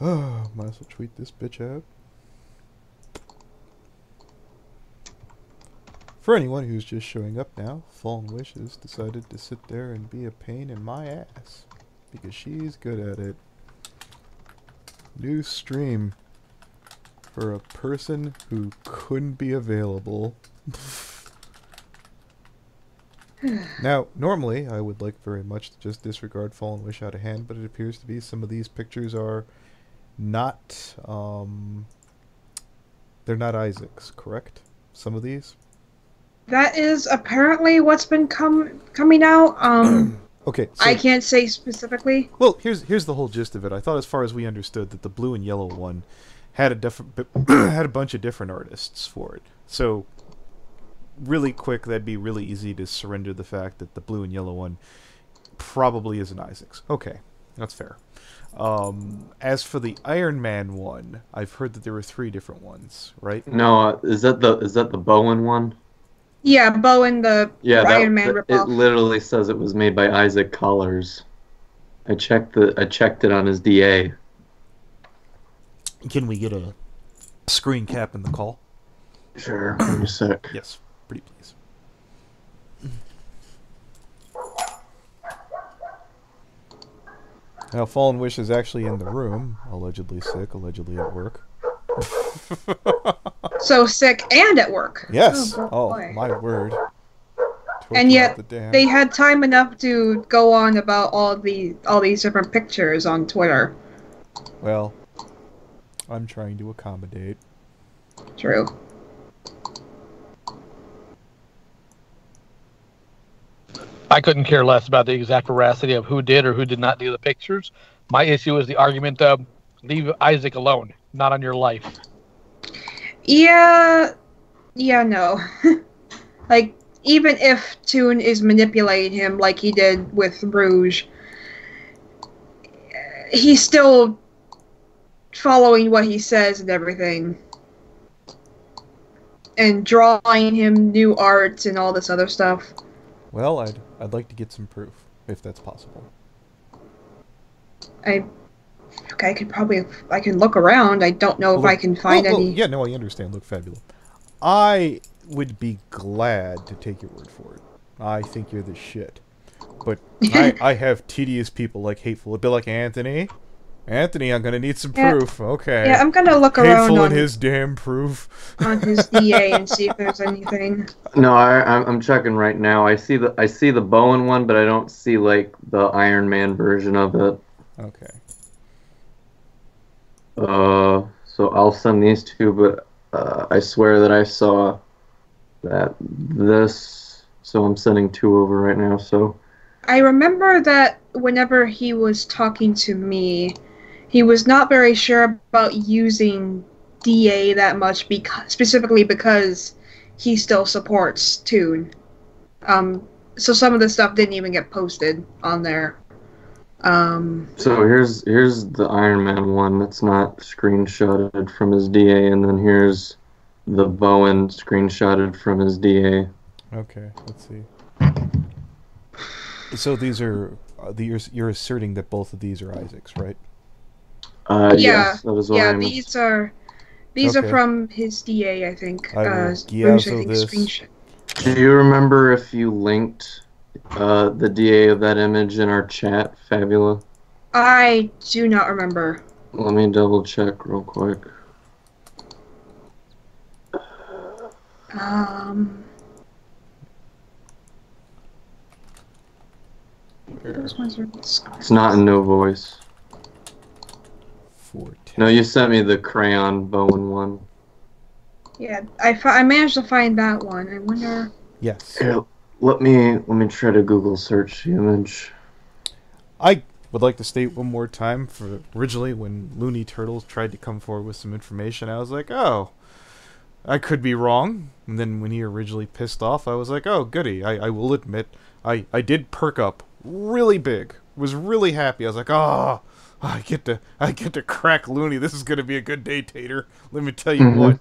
Oh, might as well tweet this bitch out. For anyone who's just showing up now, Fallenwish has decided to sit there and be a pain in my ass. Because she's good at it. New stream for a person who couldn't be available. Now, normally, I would like very much to just disregard Fallenwish out of hand, but it appears to be some of these pictures are not, they're not Isaac's, correct? Some of these? That is apparently what's been coming out. Okay, so, I can't say specifically. Well, here's the whole gist of it. I thought, as far as we understood, that the blue and yellow one had had a bunch of different artists for it. So, really quick, that'd be really easy to surrender the fact that the blue and yellow one probably isn't Isaac's. Okay, that's fair. As for the Iron Man one, I've heard that there were 3 different ones, right? No, is that the Bowen one? Yeah, Bowen, the Iron Man ripoff. It literally says it was made by Issac Collars. I checked it on his DA. Can we get a screen cap in the call? Sure, give me a sec. Yes, pretty please. Now, Fallenwish is actually in the room, allegedly sick, allegedly at work. So sick and at work. Yes. Oh my word. And yet they had time enough to go on about all these different pictures on Twitter. Well, I'm trying to accommodate. True. I couldn't care less about the exact veracity of who did or who did not do the pictures. My issue is the argument of leave Isaac alone, not on your life. Yeah, no. Like, even if Toon is manipulating him like he did with Rouge, he's still following what he says and everything. And drawing him new art and all this other stuff. Well, I'd like to get some proof, if that's possible. I can look around. I don't know if I can find any. Yeah, no, I understand. Look fabulous. I would be glad to take your word for it. I think you're the shit. But I have tedious people like Hateful. It'd be like Anthony. Anthony, I'm gonna need some proof. Okay. Yeah, I'm gonna look around. Hateful and his damn proof. On his DA and see if there's anything. No, I'm checking right now. I see the Bowen one, but I don't see like the Iron Man version of it. Okay. So I'll send these 2, but I swear that I saw this. So I'm sending 2 over right now. So I remember that whenever he was talking to me, he was not very sure about using DA that much, specifically because he still supports Toon. So some of the stuff didn't even get posted on there. So here's the Iron Man one that's not screenshotted from his DA, and then here's the Bowen screenshotted from his DA. Okay, let's see. So these are you're asserting that both of these are Isaac's, right? Yes, that is what yeah. These are from his DA, I think. Screenshot. Do you remember if you linked the DA of that image in our chat, Fabula? I do not remember. Let me double check real quick. Those ones are... It's not in no voice. 410. No, you sent me the crayon Bowen one. Yeah, I managed to find that one. I wonder... Yes. Here, let me try to Google search the image. I would like to state one more time, for originally when Looney Turtles tried to come forward with some information, I was like, oh, I could be wrong. And then when he originally pissed off, I was like, oh, goody. I will admit, I did perk up really big. Was really happy. I was like, oh, I get to crack Looney. This is gonna be a good day, Tater. Let me tell you what.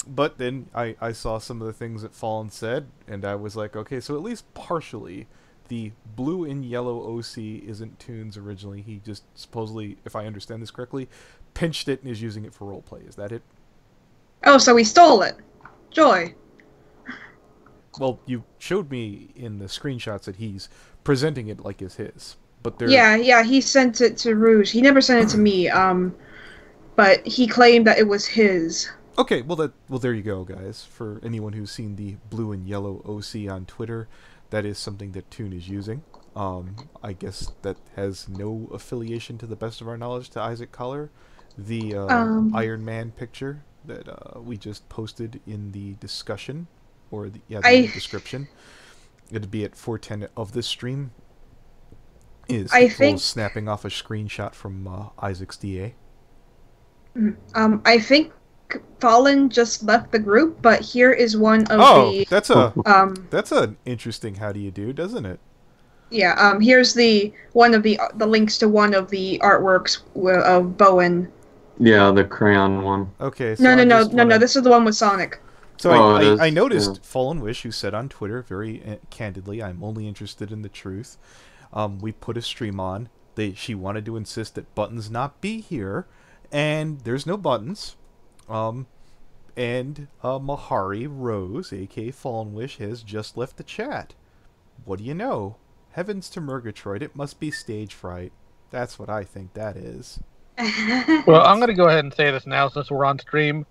But then I saw some of the things that Fallen said, and I was like, okay, so at least partially, the blue and yellow OC isn't Toon's originally. He just supposedly, if I understand this correctly, pinched it and is using it for roleplay. Is that it? Oh, so we stole it. Joy. Well, you showed me in the screenshots that he's presenting it like it's his. But they're... Yeah, he sent it to Rouge. He never sent it to me, but he claimed that it was his. Okay, well there you go, guys. For anyone who's seen the blue and yellow OC on Twitter, that is something that Toon is using. I guess that has no affiliation, to the best of our knowledge, to Issac Collar. The Iron Man picture that we just posted in the discussion, or the description. It'd be at 4:10 of this stream. Is snapping off a screenshot from Isaac's DA. I think Fallen just left the group, but here is one of the... that's an interesting how do you do, doesn't it? Yeah, here's one of the links to one of the artworks of Bowen. Yeah, the crayon one. Okay. So No, this is the one with Sonic. So I noticed fallenwish, who said on Twitter very candidly, I'm only interested in the truth. We put a stream on. She wanted to insist that buttons not be here, and there's no buttons. And Mahari Rose, aka Fallenwish, has just left the chat. What do you know? Heavens to Murgatroyd, it must be stage fright. That's what I think that is. Well, I'm going to go ahead and say this now since we're on stream.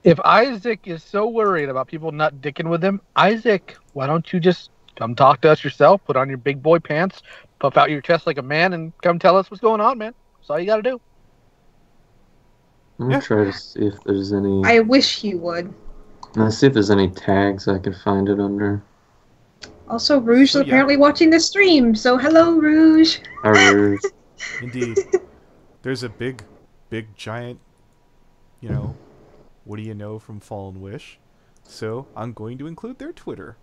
If Isaac is so worried about people not dicking with him, Isaac, why don't you just come talk to us yourself, put on your big boy pants, puff out your chest like a man, and come tell us what's going on, man. That's all you got to do. I'm going to try to see if there's any... I wish he would. Let's see if there's any tags I could find it under. Also, Rouge is apparently watching the stream, so hello, Rouge. Hi, Rouge. Indeed. There's a big giant, what do you know from fallenwish? So I'm going to include their Twitter.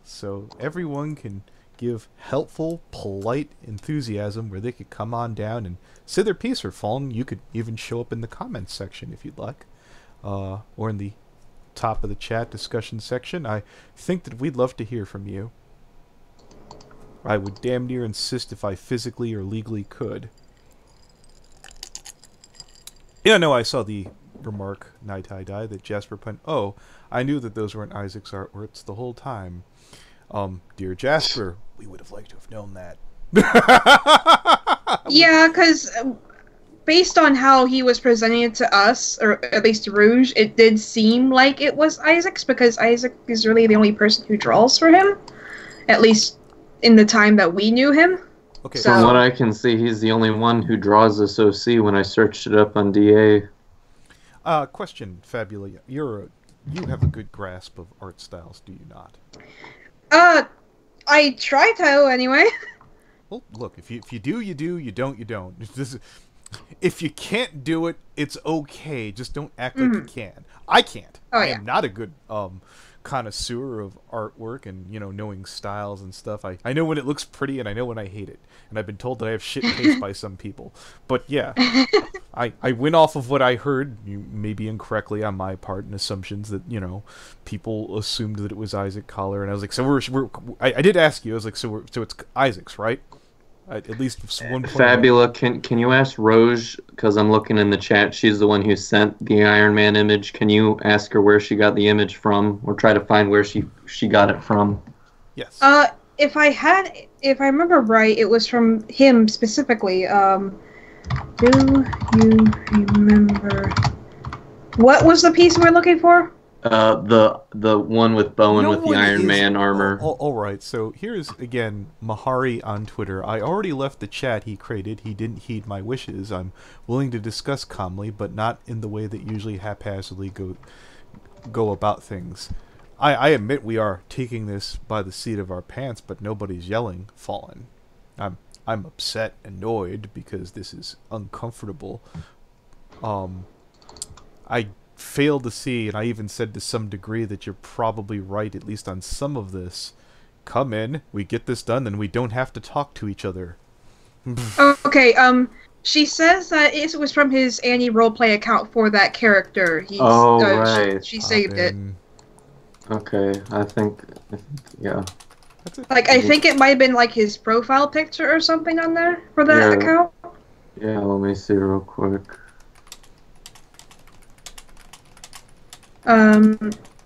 So everyone can give helpful, polite enthusiasm where they could come on down and say their piece, or Fallen, you could even show up in the comments section if you'd like. Or in the top of the chat discussion section. I think that we'd love to hear from you. I would damn near insist if I physically or legally could. Yeah, no, I saw the remark, Night I Die, that Jasper put, oh, I knew that those weren't Isaac's artworks the whole time. Dear Jasper, we would have liked to have known that. Yeah, because based on how he was presenting it to us, or at least to Rouge, it did seem like it was Isaac's, because Isaac is really the only person who draws for him, at least in the time that we knew him. Okay. From what I can see, he's the only one who draws this OC when I searched it up on DA. Question, Fabula. You have a good grasp of art styles, do you not? I try to, anyway. Well, look, if you do, you do. You don't, you don't. If you can't do it, it's okay. Just don't act like you can. I can't. Oh, I am not a good connoisseur of artwork and, knowing styles and stuff. I know when it looks pretty and I know when I hate it. And I've been told that I have shit taste by some people. But yeah, I went off of what I heard, maybe incorrectly on my part, and assumptions that, people assumed that it was Issac Collar. And I was like, so I did ask you, I was like, so it's Isaac's, right? At least one point. Fabula, can you ask Rose, because I'm looking in the chat, she's the one who sent the Iron Man image. Can you ask her where she got the image from, or try to find where she got it from? Yes. If I remember right, it was from him specifically. Do you remember what was the piece we're looking for? The one with Bowen with the Iron Man armor. Alright, so here's, again, Mahari on Twitter. I already left the chat he created. He didn't heed my wishes. I'm willing to discuss calmly, but not in the way that usually haphazardly go about things. I admit we are taking this by the seat of our pants, but nobody's yelling Fallen. I'm upset, annoyed, because this is uncomfortable. I fail to see, and I even said to some degree that you're probably right, at least on some of this. Come in, we get this done, then we don't have to talk to each other. Okay, She says that it was from his Annie roleplay account for that character. Right. She saved it. Okay, I think, yeah. That's it. Like, I think it might have been like his profile picture or something on there for that account. Yeah, let me see real quick.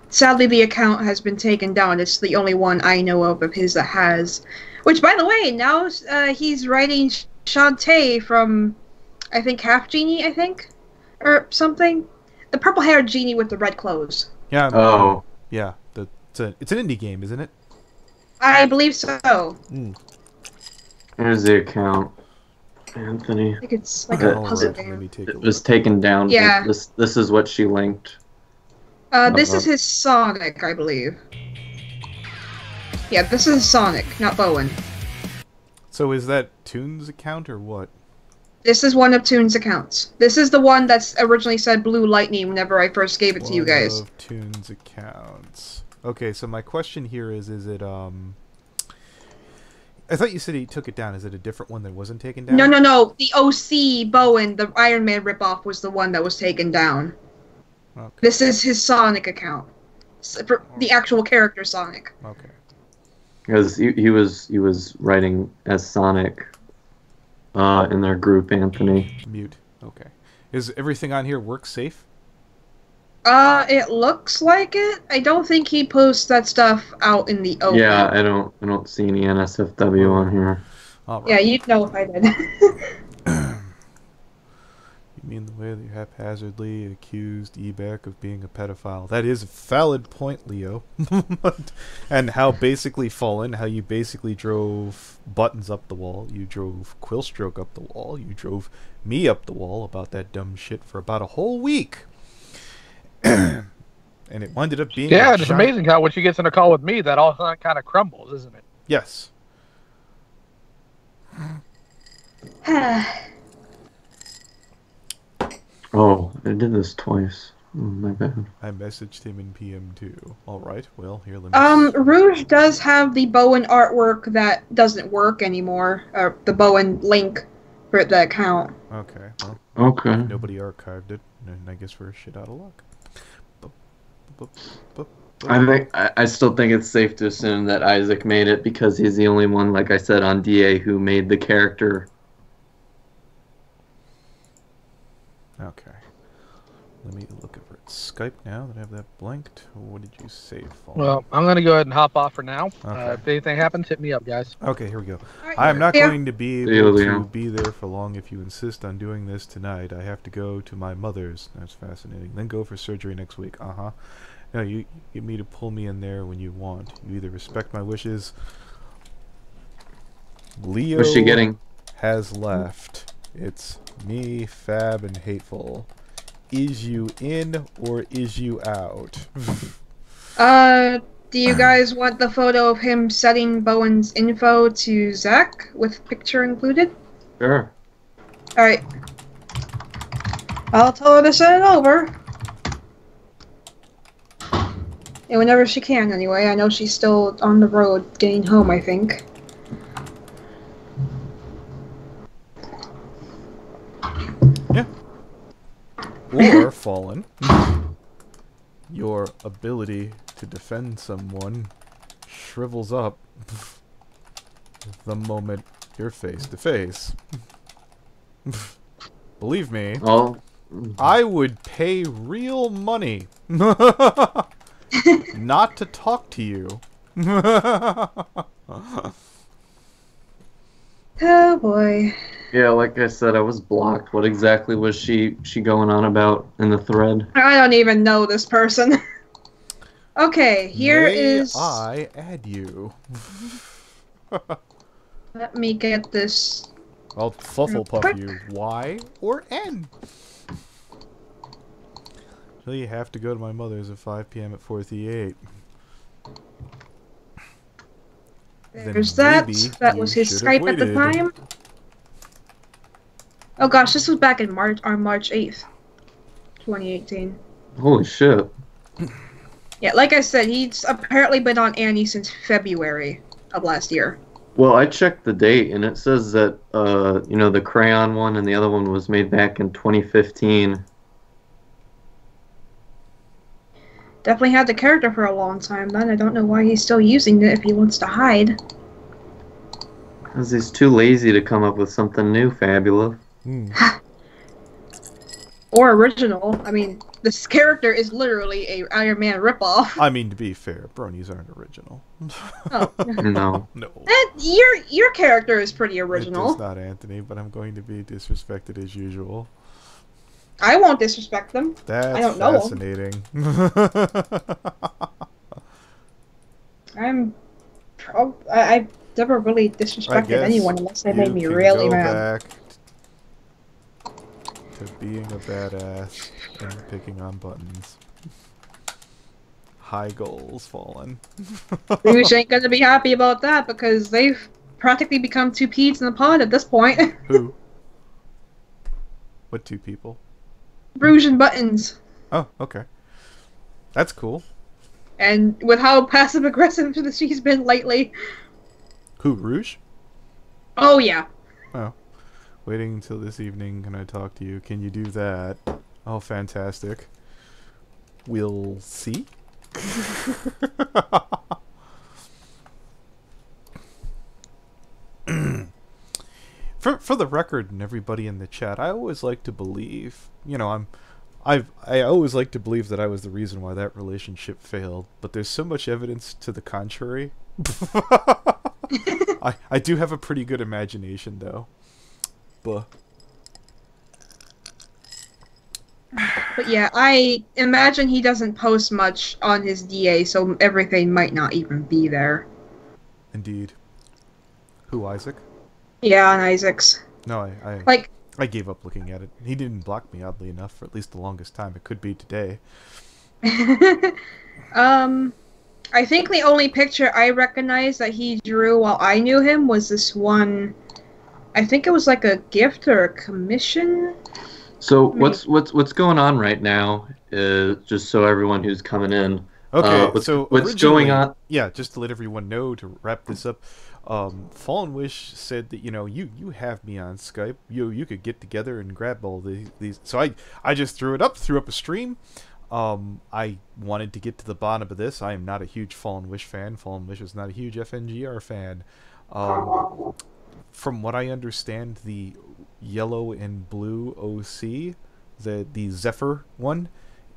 Sadly, the account has been taken down. It's the only one I know of his that has. Which, by the way, now he's writing Shantae from, I think, Half Genie, I think? Or something? The purple-haired genie with the red clothes. Yeah. Oh. Yeah. It's an indie game, isn't it? I believe so. Here's the account, Anthony. I think it's like a puzzle game. It was taken down. Yeah. This is what she linked. This is his Sonic, I believe. Yeah, this is Sonic, not Bowen. So is that Toon's account or what? This is one of Toon's accounts. This is the one that's originally said Blue Lightning whenever I first gave it to you guys. One of Toon's accounts. Okay, so my question here is it, I thought you said he took it down. Is it a different one that wasn't taken down? No. The OC Bowen, the Iron Man ripoff, was the one that was taken down. Okay. This is his Sonic account. For the actual character Sonic. Okay. Because he was writing as Sonic in their group, Anthony. Mute. Okay. Is everything on here work safe? It looks like it. I don't think he posts that stuff out in the open. Yeah, I don't see any NSFW on here. All right. Yeah, you'd know if I did. You mean the way that you haphazardly accused Ebeck of being a pedophile? That is a valid point, Leo. And how basically Fallen, how you basically drove Buttons up the wall, you drove Quillstroke up the wall, you drove me up the wall about that dumb shit for about a whole week. And it ended up being... Yeah, it's amazing how when she gets in a call with me, that all kind of crumbles, isn't it? Yes. Oh, I did this twice. Oh, my bad. I messaged him in PM too. Alright, well, here, let me... Rouge does have the Bowen artwork that doesn't work anymore. Or the Bowen link for the account. Okay, well... Okay. Nobody archived it, and I guess we're shit out of luck. I still think it's safe to assume that Isaac made it because he's the only one, like I said, on DA who made the character. Okay. Let me look over at Skype now that I have that blanked. What did you say, Fall? Well, I'm going to go ahead and hop off for now. Okay. If anything happens, hit me up, guys. Okay, here we go. Right, I'm not yeah. going to be able to be there for long if you insist on doing this tonight. I have to go to my mother's. That's fascinating. Then go for surgery next week. Uh-huh. No, you get me to pull me in there when you want. You either respect my wishes... Leo What's she getting? has left. It's me, Fab, and Hateful. Is you in or is you out? Do you guys want the photo of him setting Bowen's info to Zach with picture included? Sure. Alright. I'll tell her to send it over. Yeah, whenever she can, anyway. I know she's still on the road getting home, I think. Yeah. Or, Fallen, your ability to defend someone shrivels up the moment you're face to face. Believe me, I would pay real money not to talk to you. Oh boy. Yeah, like I said, I was blocked. What exactly was she going on about in the thread? I don't even know this person. Okay, here is... I add you. Let me get this... I'll Flufflepuff you. Y or N? So you have to go to my mother's at 5 p.m. at 438. There's that. That was his Skype at the time. Oh gosh, this was back in March, on March 8th, 2018. Holy shit. Yeah, like I said, he's apparently been on Annie since February of last year. Well, I checked the date, and it says that the crayon one and the other one was made back in 2015. Definitely had the character for a long time then. I don't know why he's still using it if he wants to hide. Because he's too lazy to come up with something new, Fabula. Or original. I mean, this character is literally a Iron Man ripoff. I mean, to be fair, bronies aren't original. Oh. No. No. And your character is pretty original. It is not Anthony, but I'm going to be disrespected as usual. I won't disrespect them. That's I don't know fascinating. I've never really disrespected anyone unless they made me really mad. Back to being a badass and picking on buttons. High goals, Fallen. Rouge ain't gonna be happy about that because they've practically become two peas in the pod at this point. Who? What two people? Rouge and Buttons. Oh, okay. That's cool. And with how passive-aggressive she's been lately. Who, Rouge? Oh, yeah. Oh. Waiting until this evening, can I talk to you? Can you do that? Oh, fantastic. We'll see? For the record and everybody in the chat, I always like to believe, I always like to believe that I was the reason why that relationship failed, but there's so much evidence to the contrary. I do have a pretty good imagination, though. But yeah, I imagine he doesn't post much on his DA, so everything might not even be there. Indeed. Who, Isaac? Yeah, on Isaac's. No, I gave up looking at it. He didn't block me, oddly enough, for at least the longest time. It could be today. I think the only picture I recognized that he drew while I knew him was this one. I think it was like a gift or a commission. So what's going on right now is, just so everyone who's coming in. Okay, what's going on? Yeah, just to let everyone know, to wrap this up. Fallenwish said that you have me on Skype. You could get together and grab all these. So I just threw up a stream. I wanted to get to the bottom of this. I am not a huge Fallenwish fan. Fallenwish is not a huge FNGR fan. From what I understand, the yellow and blue OC, the Zephyr one,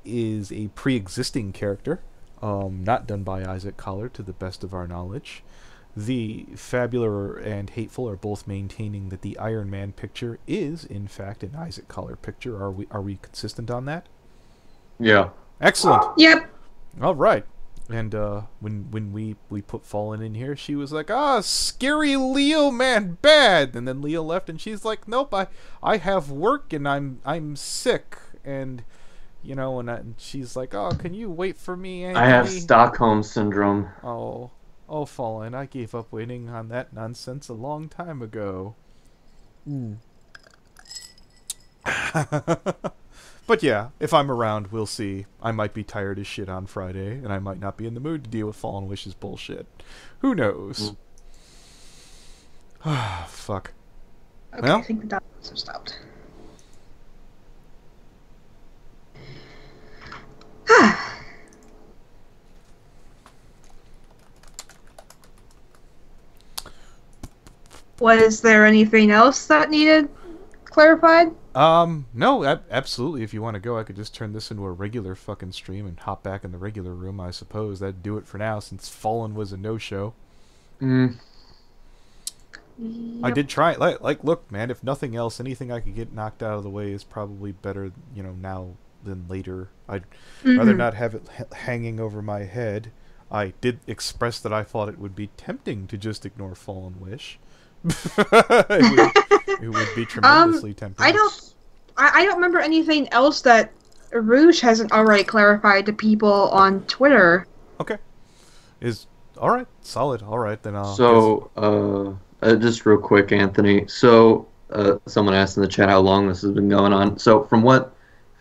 is a pre-existing character, not done by Issac Collar, to the best of our knowledge. The Fabular and Hateful are both maintaining that the Iron Man picture is, in fact, an Issac Collar picture. Are we consistent on that? Yeah. Excellent. Yep. All right. And when we put Fallen in here, she was like, scary Leo man, bad. And then Leo left, and she's like, nope, I have work and I'm sick, and and she's like, oh, can you wait for me, Anthony? I have Stockholm syndrome. Oh, Fallen, I gave up waiting on that nonsense a long time ago. But yeah, if I'm around, we'll see. I might be tired as shit on Friday, and I might not be in the mood to deal with Fallenwish's bullshit. Who knows? Fuck. Okay, well, I think the doctors have stopped. Was there anything else that needed clarified? No, absolutely. If you want to go, I could just turn this into a regular fucking stream and hop back in the regular room, I suppose. That'd do it for now, since Fallen was a no-show. Yep. I did try. Look, man, if nothing else, anything I could get knocked out of the way is probably better, now than later. I'd rather not have it hanging over my head. I did express that I thought it would be tempting to just ignore Fallenwish. it would be tremendously tempting. I don't remember anything else that Rouge hasn't already clarified to people on Twitter. Okay. Alright, solid. Alright, then I'll... So, just real quick, Anthony. So, someone asked in the chat how long this has been going on. So, from what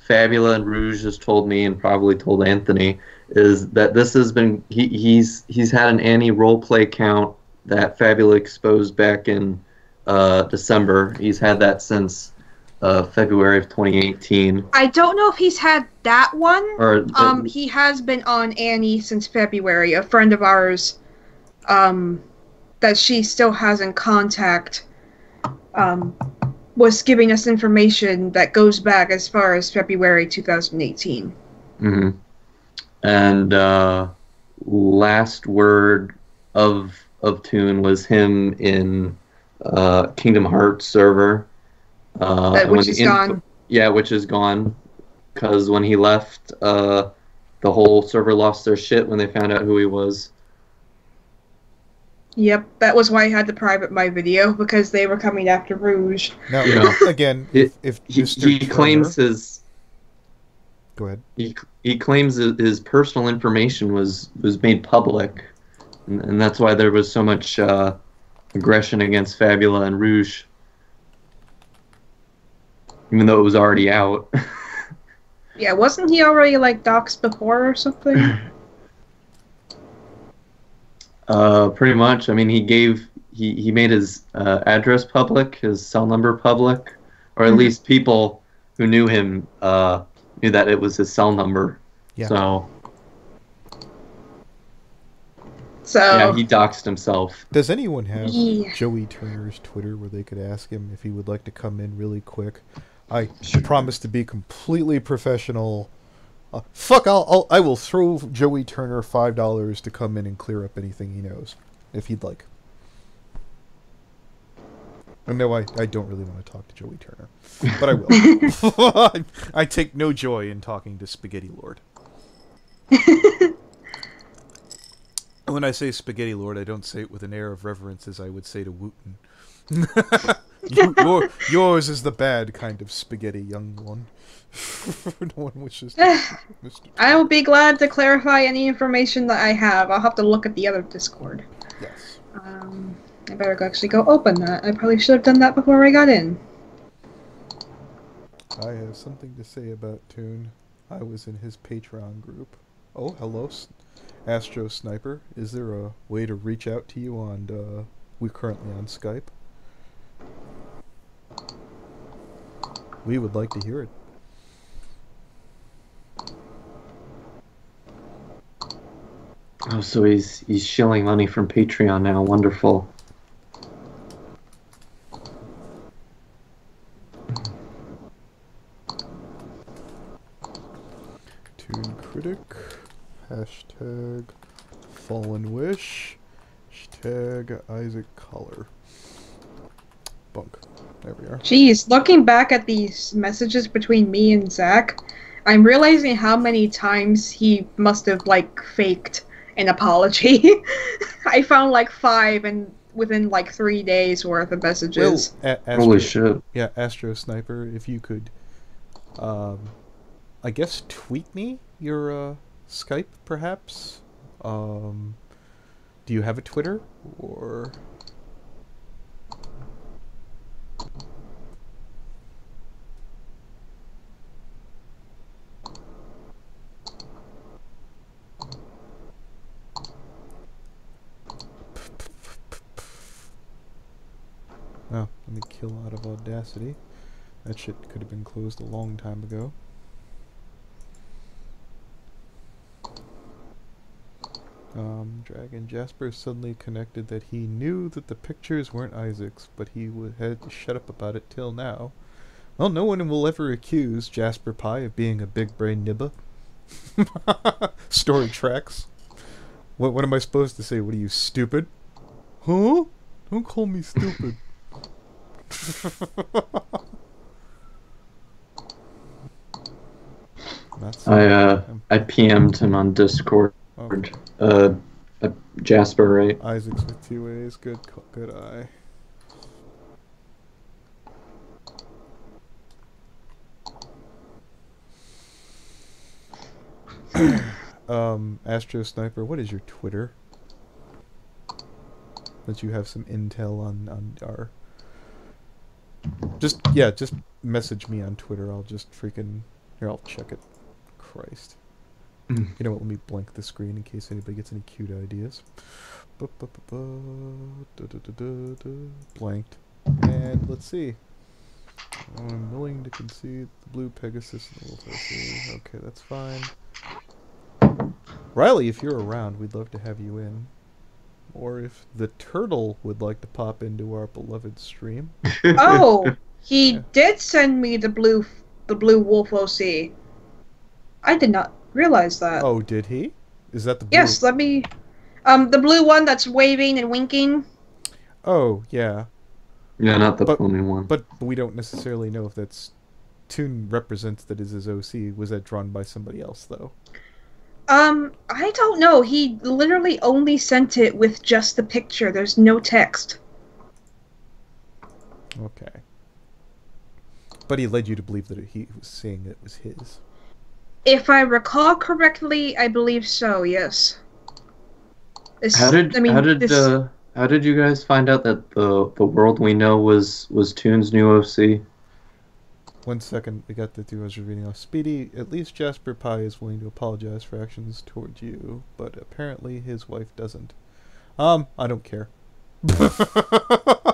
Fabula and Rouge has told me and probably told Anthony, is that this has been... He's had an Annie roleplay count that Fabula exposed back in December. He's had that since February of 2018. I don't know if he's had that one. Or he has been on Annie since February. A friend of ours, that she still has in contact, was giving us information that goes back as far as February 2018. Mm-hmm. And last word of Toon was him in Kingdom Hearts server. Which is gone. Yeah, which is gone. Because when he left, the whole server lost their shit when they found out who he was. Yep, that was why I had to private my video, because they were coming after Rouge. Now, again, if he claims his... Go ahead. He claims his personal information was made public, and that's why there was so much aggression against Fabula and Rouge, even though it was already out. Yeah, wasn't he already like doxxed before or something? Pretty much. I mean, he made his address public, his cell number public, or at least people who knew him knew that it was his cell number. Yeah. So yeah, he doxed himself. Does anyone have Joey Turner's Twitter where they could ask him if he would like to come in really quick? I promise to be completely professional. I will throw Joey Turner $5 to come in and clear up anything he knows, if he'd like. No, I don't really want to talk to Joey Turner, but I will. I take no joy in talking to Spaghetti Lord. When I say Spaghetti Lord, I don't say it with an air of reverence as I would say to Wooten. Yours is the bad kind of spaghetti, young one. No one wishes to I will be glad to clarify any information that I have. I'll have to look at the other Discord. Yes. I better actually go open that. I probably should have done that before I got in. I have something to say about Toon. I was in his Patreon group. Oh, hello, Astro Sniper. Is there a way to reach out to you on, we're currently on Skype? We would like to hear it. Oh, so he's shilling money from Patreon now. Wonderful. Toon Critic. Hashtag fallenwish. Hashtag Issac Collar. Bunk. There we are. Jeez, looking back at these messages between me and Zach, I'm realizing how many times he must have, like, faked an apology. I found, like, 5 and within, like, 3 days worth of messages. Well, Holy shit. Yeah, Astro Sniper, if you could, I guess tweet me your, Skype, perhaps? Do you have a Twitter? Or... Oh, let me kill out of Audacity. That shit could have been closed a long time ago. Dragon Jasper suddenly connected that he knew that the pictures weren't Isaac's, but he had to shut up about it till now. Well, no one will ever accuse Jasper Pie of being a big brain nibba. Story tracks. What am I supposed to say? What are you, stupid? Huh? Don't call me stupid. I PM'd him on Discord. Okay. Jasper, right? Isaac's with 2 A's. Good eye. Astro Sniper, what is your Twitter? That you have some intel on our... Just message me on Twitter. I'll just freaking... Here, I'll check it. Christ. You know what? Let me blank the screen in case anybody gets any cute ideas. Blanked. And let's see. I'm willing to concede the blue Pegasus and the wolf. Okay, that's fine. Riley, if you're around, we'd love to have you in. Or if the turtle would like to pop into our beloved stream. Oh, he Yeah. did send me the blue wolf OC. I did not realize that. Oh, did he? Is that the blue? Yes, let me. The blue one that's waving and winking. Oh, yeah. Yeah, not the But- only one. But we don't necessarily know if that's Toon represents that is his OC. Was that drawn by somebody else, though? I don't know. He literally only sent it with just the picture. There's no text. Okay. But he led you to believe that he was saying it was his. If I recall correctly, I believe so. Yes. How did you guys find out that the world we know was Toon's new OC? 1 second, we got the two as reading off. Speedy, at least Jasper Pie is willing to apologize for actions towards you, but apparently his wife doesn't. I don't care.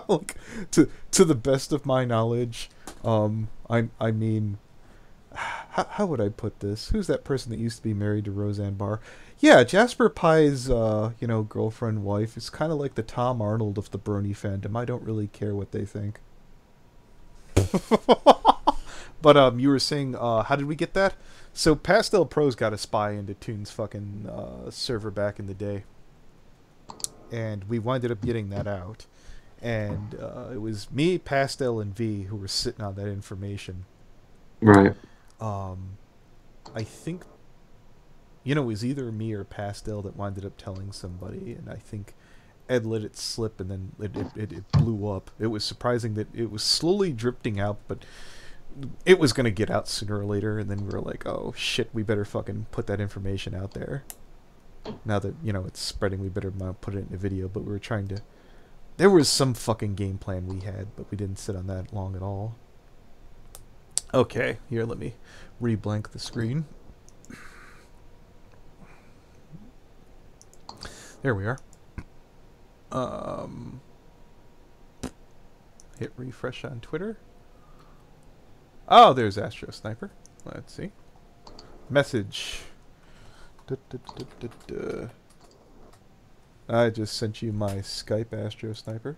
Like, to the best of my knowledge, I mean, how would I put this? Who's that person that used to be married to Roseanne Barr? Yeah, Jasper Pie's, girlfriend, wife is kind of like the Tom Arnold of the Brony fandom. I don't really care what they think. But, you were saying, how did we get that? So, Pastel Pros got a spy into Toon's fucking, server back in the day. And we winded up getting that out. And, it was me, Pastel, and V who were sitting on that information. Right. I think, it was either me or Pastel that winded up telling somebody, and I think Ed let it slip, and then it blew up. It was surprising that it was slowly drifting out, but it was going to get out sooner or later, and then we were like, oh shit, we better fucking put that information out there. Now that, it's spreading, we better put it in a video, but we were trying to... There was some fucking game plan we had, but we didn't sit on that long at all. Okay, here, let me re-blank the screen. There we are. Hit refresh on Twitter. Oh, there's Astro Sniper. Let's see. Message. I just sent you my Skype, Astro Sniper.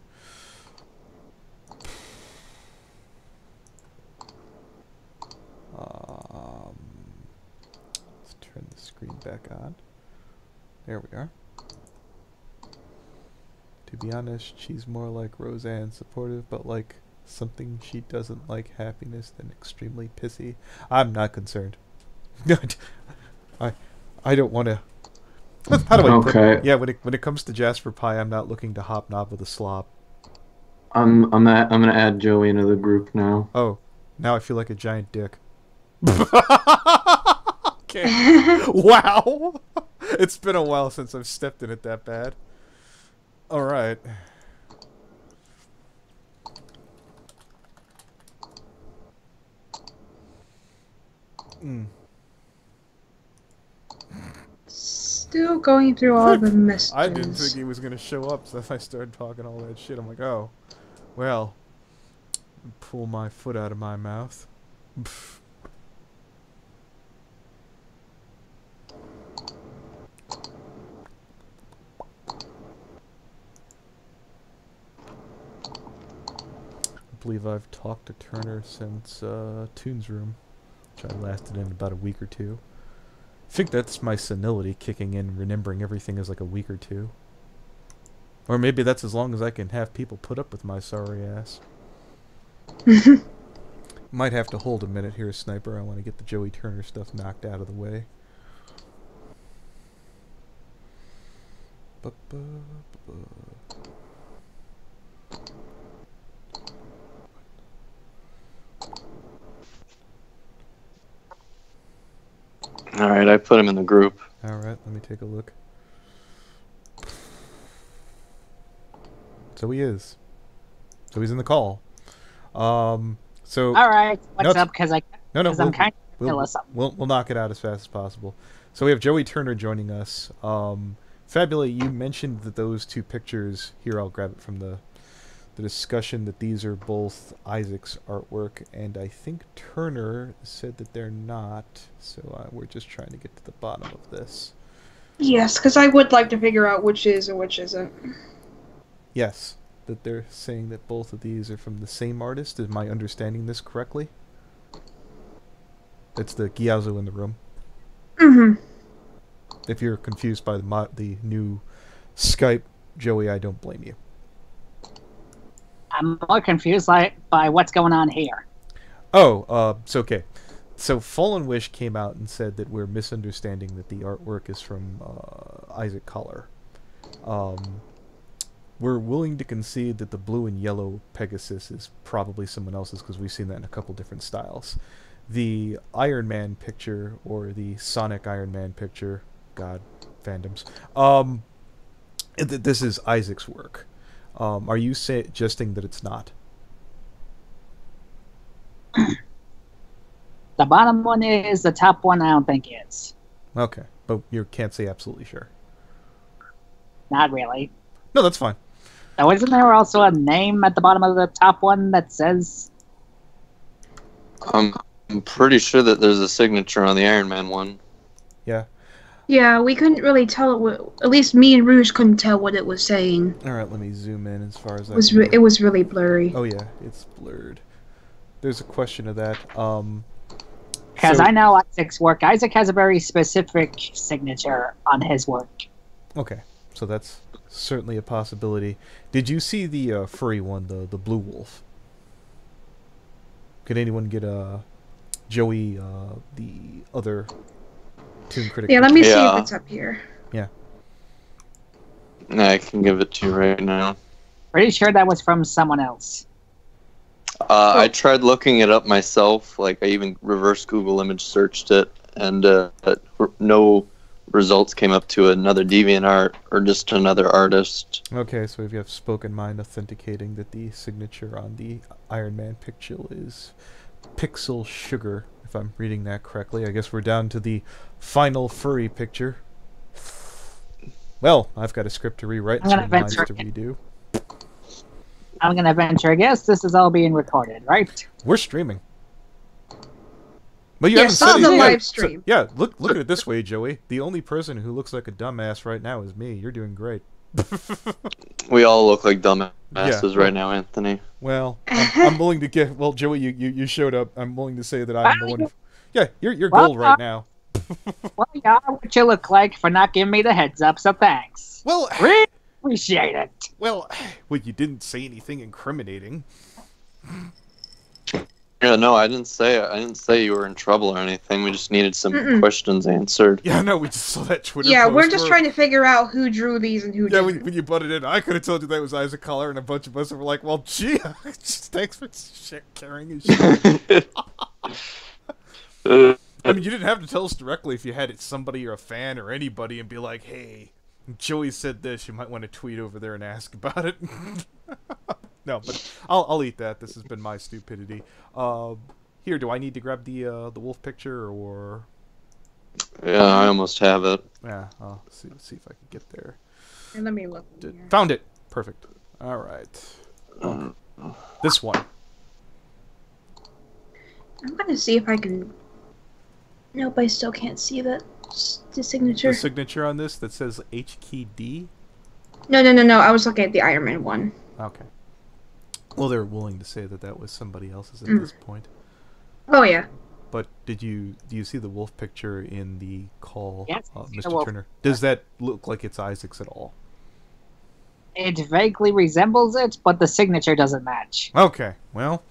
Let's turn the screen back on. There we are. To be honest, she's more like Roseanne, supportive, but like something she doesn't like, happiness, than extremely pissy. I'm not concerned. I don't want to. How do I put it? Yeah, when it comes to Jasper Pie, I'm not looking to hobnob with a slop. I'm gonna add Joey into the group now. Oh, now I feel like a giant dick. Okay. Wow. It's been a while since I've stepped in it that bad. All right. Still going through all the messages. I didn't think he was going to show up, so I started talking all that shit. I'm like, oh, well, pull my foot out of my mouth. I believe I've talked to Turner since Toon's room, which I lasted in about a week or two. I think that's my senility kicking in, remembering everything as like a week or two. Or maybe that's as long as I can have people put up with my sorry ass. Might have to hold a minute here, Sniper. I want to get the Joey Turner stuff knocked out of the way. Alright, I put him in the group. Alright, let me take a look. So he is. So he's in the call. So All right, what's No, up? Because no, I'm kind of we'll knock it out as fast as possible. So we have Joey Turner joining us. Fabula, you mentioned that those two pictures here. I'll grab it from the discussion that these are both Isaac's artwork, and I think Turner said that they're not. So we're just trying to get to the bottom of this. Yes, because I would like to figure out which is and which isn't. Yes, that they're saying that both of these are from the same artist. Am I understanding this correctly? It's the Gyazo in the room. Mm-hmm. If you're confused by the new Skype, Joey, I don't blame you. I'm more confused by what's going on here. Oh, so okay. So fallenwish came out and said that we're misunderstanding that the artwork is from Issac Collar. We're willing to concede that the blue and yellow Pegasus is probably someone else's because we've seen that in a couple different styles. The Iron Man picture, or the Sonic Iron Man picture, God, fandoms, this is Isaac's work. Are you suggesting that it's not? The bottom one is. The top one I don't think is. Okay, but you can't say absolutely sure. Not really. No, that's fine. So isn't there also a name at the bottom of the top one that says... I'm pretty sure that there's a signature on the Iron Man one. Yeah. Yeah, we couldn't really tell. At least me and Rouge couldn't tell what it was saying. All right, let me zoom in as far as It was really blurry. Oh yeah, it's blurred. There's a question of that. Because I know Isaac's work. Isaac has a very specific signature on his work. Okay, so that's certainly a possibility. Did you see the furry one, the blue wolf? Could anyone get Joey the other Toon critic? Yeah, let me see if it's up here. Yeah. I can give it to you right now. Pretty sure that was from someone else. I tried looking it up myself. Like, I even reverse Google image searched it, and no results came up to another DeviantArt or just another artist. Okay, so we have Spoken Mind authenticating that the signature on the Iron Man picture is Pixel Sugar, if I'm reading that correctly. I guess we're down to the final furry picture. Well, I've got a script to rewrite and some lines to redo. I'm going to venture a guess this is all being recorded, right? We're streaming. Well, you Yes, haven't on said the it. live stream. So, yeah, look at it this way, Joey. The only person who looks like a dumbass right now is me. You're doing great. We all look like dumbasses right now, Anthony. Well, I'm willing to get. Well, Joey, you showed up. I'm willing to say that I'm the one. Yeah, you're gold right now. Well, you are what you look like for not giving me the heads up, so thanks. Well, really appreciate it. Well, you didn't say anything incriminating. Yeah, no, I didn't say you were in trouble or anything. We just needed some questions answered. Yeah, no, we just saw that Twitter Yeah, post we're just trying to figure out who drew these and who didn't. Yeah, when you butted in, I could have told you that was Issac Collar, and a bunch of us were like, well, gee, thanks for carrying his shit. I mean, you didn't have to tell us directly if you had it somebody or a fan or anybody and be like, hey, Joey said this, you might want to tweet over there and ask about it. No, but I'll eat that. This has been my stupidity. Here, do I need to grab the wolf picture, or? Yeah, I almost have it. Yeah, I'll see if I can get there. And let me look. Found it. Perfect. All right. This one. I'm gonna see if I can. Nope, I still can't see the signature. The signature on this that says HKD? No. I was looking at the Iron Man one. Okay. Well, they're willing to say that was somebody else's at this point. Oh yeah. But do you see the wolf picture in the call, yes, Mr. Turner? Does that look like it's Isaac's at all? It vaguely resembles it, but the signature doesn't match. Okay, well,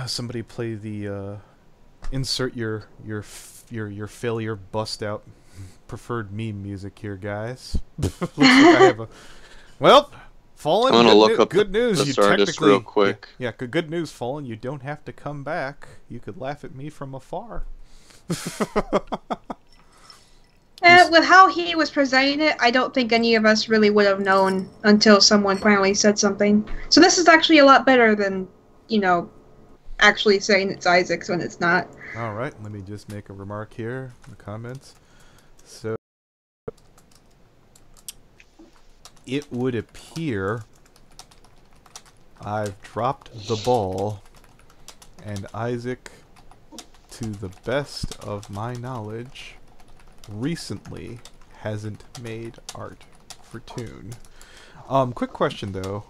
somebody play the insert your failure bust out preferred meme music here, guys. Looks like I have a Fallen. I'm gonna look up good news. this You artist technically real quick. Yeah, good news, Fallen. You don't have to come back. You could laugh at me from afar. With how he was presenting it, I don't think any of us really would have known until someone finally said something. So this is actually a lot better than, actually saying it's Isaac's when it's not. All right, let me just make a remark here in the comments. So it would appear I've dropped the ball, and Isaac, to the best of my knowledge, recently hasn't made art for Toon. Quick question though.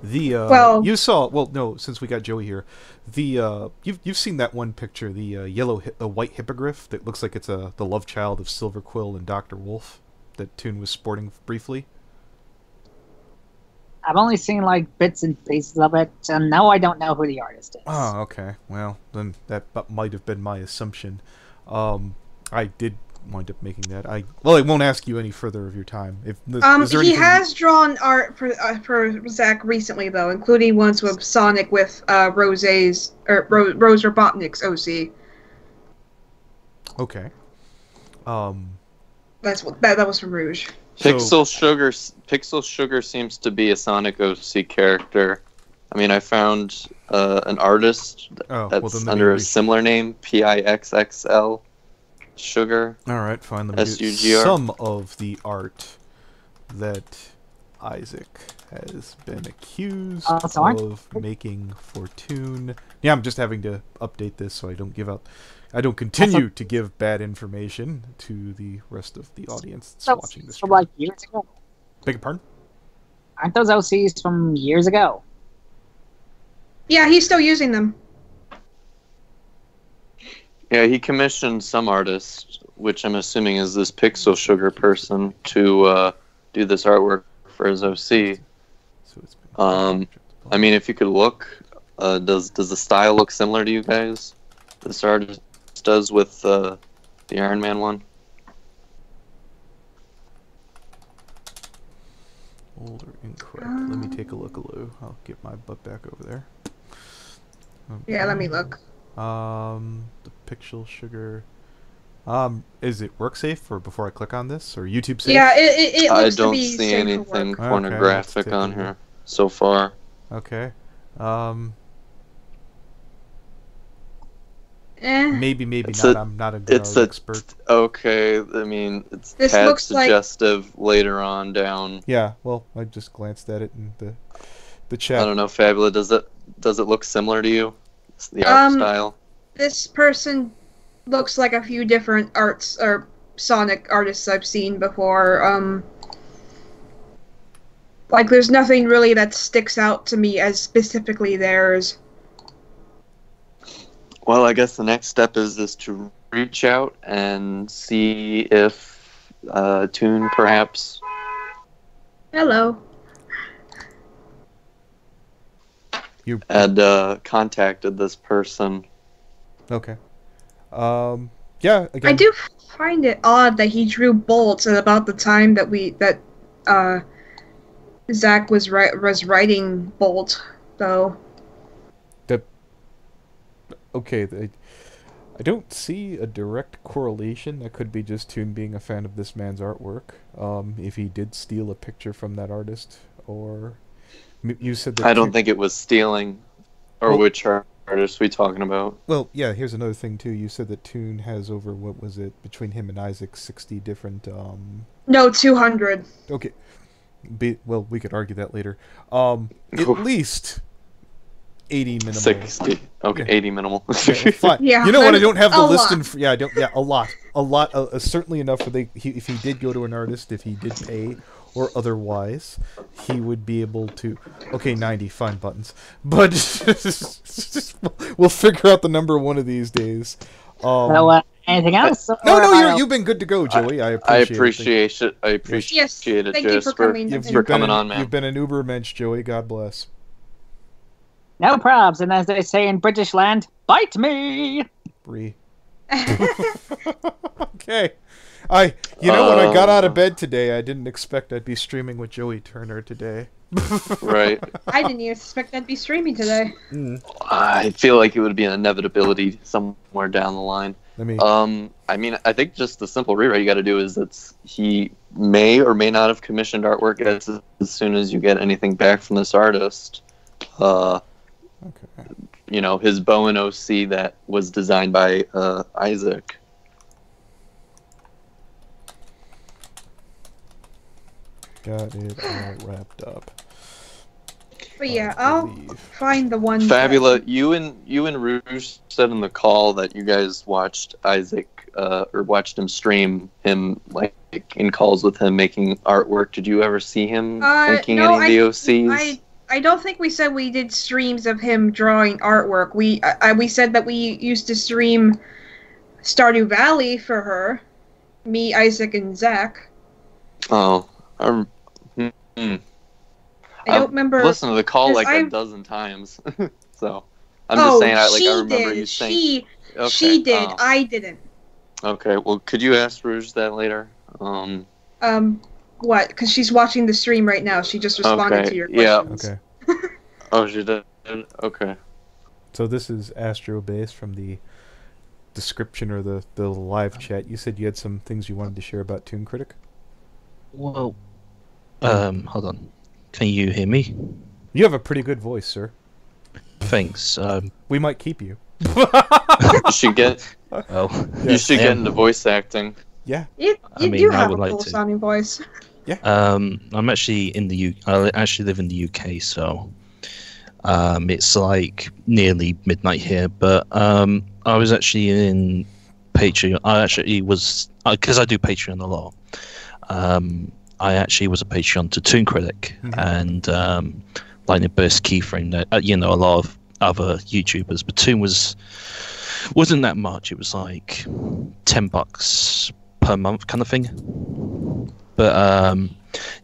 You saw, well, no, since we got Joey here, you've seen that one picture, the white hippogriff that looks like it's the love child of Silver Quill and Dr. Wolf that Toon was sporting briefly. I've only seen like bits and pieces of it, and no, I don't know who the artist is. Oh, okay. Well, then that might have been my assumption. I did wind up making that. I won't ask you any further of your time. He has drawn art for Zach recently, though, including ones with Sonic with Rose Robotnik's OC. Okay. That was from Rouge. Pixel Sugar seems to be a Sonic OC character. I mean, I found an artist that's under a similar name, Pixxl Sugar. All right, fine. Let me SUGR. Some of the art that Isaac has been accused of making for Toon. Yeah, I'm just having to update this so I don't continue to give bad information to the rest of the audience that's watching this. From like years ago. Beg your pardon? Aren't those OCs from years ago? Yeah, he's still using them. Yeah, he commissioned some artist, which I'm assuming is this Pixel Sugar person, to do this artwork for his OC. I mean, if you could look, does the style look similar to you guys? This artist does with the Iron Man one. Old or incorrect? Let me take a look, Lou. I'll get my butt back over there. Okay. Yeah, let me look. The Pixel Sugar. Is it work safe or before I click on this, or YouTube safe? Yeah, it looks to be I don't see anything for pornographic on here so far. Okay. Maybe not. I'm not an expert. Okay, I mean, it's this tad looks suggestive later on down. Yeah, well, I just glanced at it in the chat. I don't know, Fabula, does it look similar to you? The art style? This person looks like a few different arts or Sonic artists I've seen before. Like, there's nothing really that sticks out to me as specifically theirs. Well, I guess the next step is to reach out and see if Toon perhaps... Hello. You had contacted this person. Okay. Yeah, again... I do find it odd that he drew bolts at about the time that Zach was writing Bolt, though. Okay, I don't see a direct correlation. That could be just Toon being a fan of this man's artwork. If he did steal a picture from that artist, or you said that. I don't think it was stealing, or which artist we talking about? Well, yeah. Here's another thing too. You said that Toon has over, what was it, between him and Isaac, 60 different. No, 200. Okay. Well, we could argue that later. At least 80 minimal. 60. Okay, yeah. 80 minimal. Okay, fine. Yeah, you know what? I don't have the list lot. Yeah, I don't. Yeah, a lot. Certainly enough for if he did go to an artist, if he did pay or otherwise, he would be able to. Okay, 90. Fine, buttons. But we'll figure out the number one of these days. Anything else? No, you've been good to go, Joey. I appreciate it. I appreciate it. Thank you for coming. For coming on, man. You've been an uber mensch, Joey. God bless. No probs, and as they say in British land, bite me! Bree. Okay. When I got out of bed today, I didn't expect I'd be streaming with Joey Turner today. Right. I didn't even expect I'd be streaming today. I feel like it would be an inevitability somewhere down the line. I mean, I think just the simple rewrite you got to do is that he may or may not have commissioned artwork as soon as you get anything back from this artist. Okay. his bow and OC that was designed by Isaac. Got it all wrapped up. But yeah, I'll find the one. Fabula, you and Rouge said in the call that you guys watched Isaac or watched him stream him like in calls with him making artwork. Did you ever see him making any VOCs? I don't think we said we did streams of him drawing artwork. We said that we used to stream Stardew Valley for her, me, Isaac, and Zach. Oh, I don't remember. I've listened to the call like a dozen times, so I'm just saying. I remember you saying she did. I didn't. Okay, well, could you ask Rouge that later? What? Because she's watching the stream right now. She just responded to your questions. Okay. Oh, she did? Okay. So this is Astro Base from the description or the live chat. You said you had some things you wanted to share about Toon Critic? Well, hold on. Can you hear me? You have a pretty good voice, sir. Thanks. We might keep you. You should get... Well, you should get into voice acting. Yeah. You do have a cool sounding voice. Yeah. I'm actually in the I actually live in the UK, so it's like nearly midnight here. But I was actually in Patreon. I actually was because I do Patreon a lot. I actually was a Patreon to Toon Critic, and like the best keyframe that a lot of other YouTubers, but Toon wasn't that much. It was like $10 per month kind of thing. But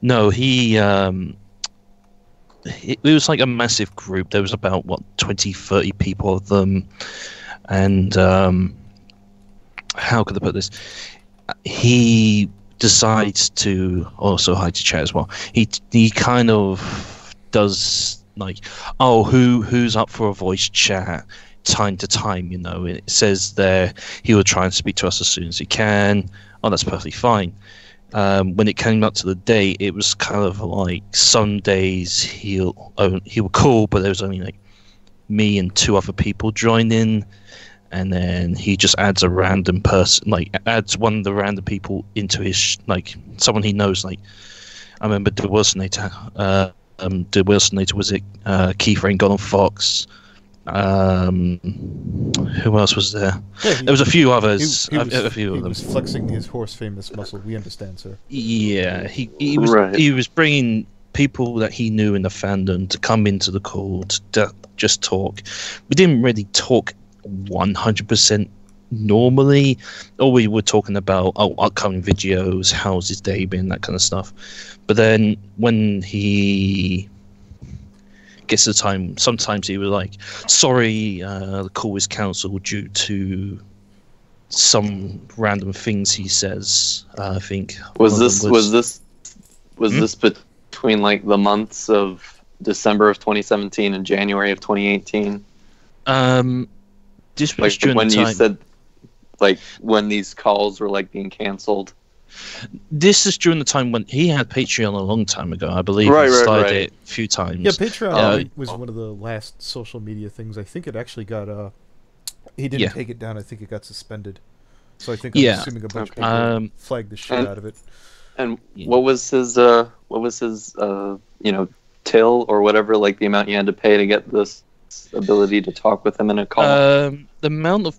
no, it was like a massive group. There was about 20-30 people of them, and how could I put this? He decides to also hi to chat as well. He kind of does like, oh, who's up for a voice chat time to time, it says there he will try and speak to us as soon as he can. Oh, that's perfectly fine. When it came up to the date, it was kind of like some days he'll call, but there was only like me and 2 other people join in, and then he just adds a random person, like adds one of the random people into his like someone he knows. Like I remember the Wilsonator was it Keyframe Gone on Fox. Who else was there? Yeah, there was a few others. He was was flexing his horse famous muscle. We understand, sir. Yeah, he was bringing people that he knew in the fandom to come into the call to just talk. We didn't really talk 100% normally. All we were talking about upcoming videos, how's his day been, that kind of stuff. But then when he gets to the time, sometimes he was like, sorry, the call is cancelled due to some random things he says. I think was this between like the months of December of 2017 and January of 2018? This was like during when the time you said like when these calls were like being cancelled. This is during the time when he had Patreon a long time ago. I believe he started it a few times. Yeah, Patreon was one of the last social media things. I think it actually got he didn't take it down. I think it got suspended. So I think I'm assuming a bunch of people flagged the shit out of it. And what was his till or whatever, like the amount you had to pay to get this ability to talk with him in a call? The amount of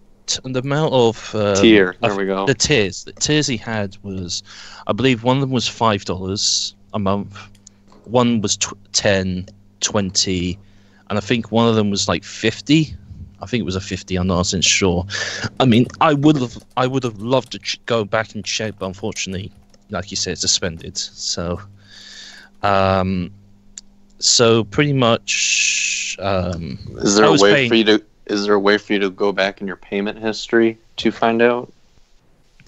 tier. There we go. The tiers he had was, I believe one of them was $5 a month, one was 10, 20, and I think one of them was like 50. I think it was a 50. I'm not sure. I mean, I would have loved to go back and check, but unfortunately, like you said, it's suspended. So, pretty much. Is there a way for you to? Is there a way for you to go back in your payment history to find out?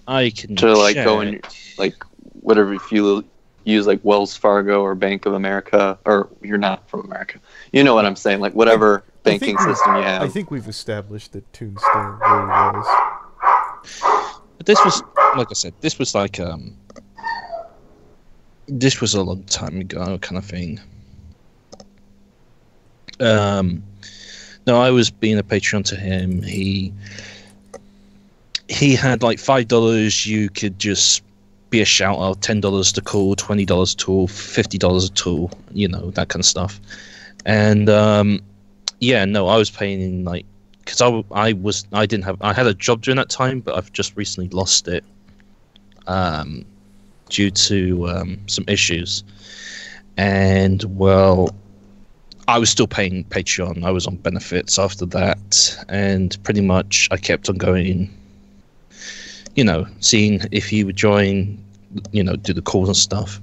I can to like check. go in like whatever, if you use like Wells Fargo or Bank of America, or you're not from America, you know what I'm saying, like whatever banking system you have. I think we've established that Toon still where he was. But this was, like I said, this was like this was a long time ago kind of thing. No, I was being a Patreon to him. He had like $5. You could just be a shout out. $10 to call, $20 tool, $50 a tool. You know, that kind of stuff. And yeah, no, I was paying like, because I had a job during that time, but I've just recently lost it due to some issues. And well, I was still paying Patreon. I was on benefits after that, and pretty much I kept on going, you know, seeing if he would join, you know, do the calls and stuff.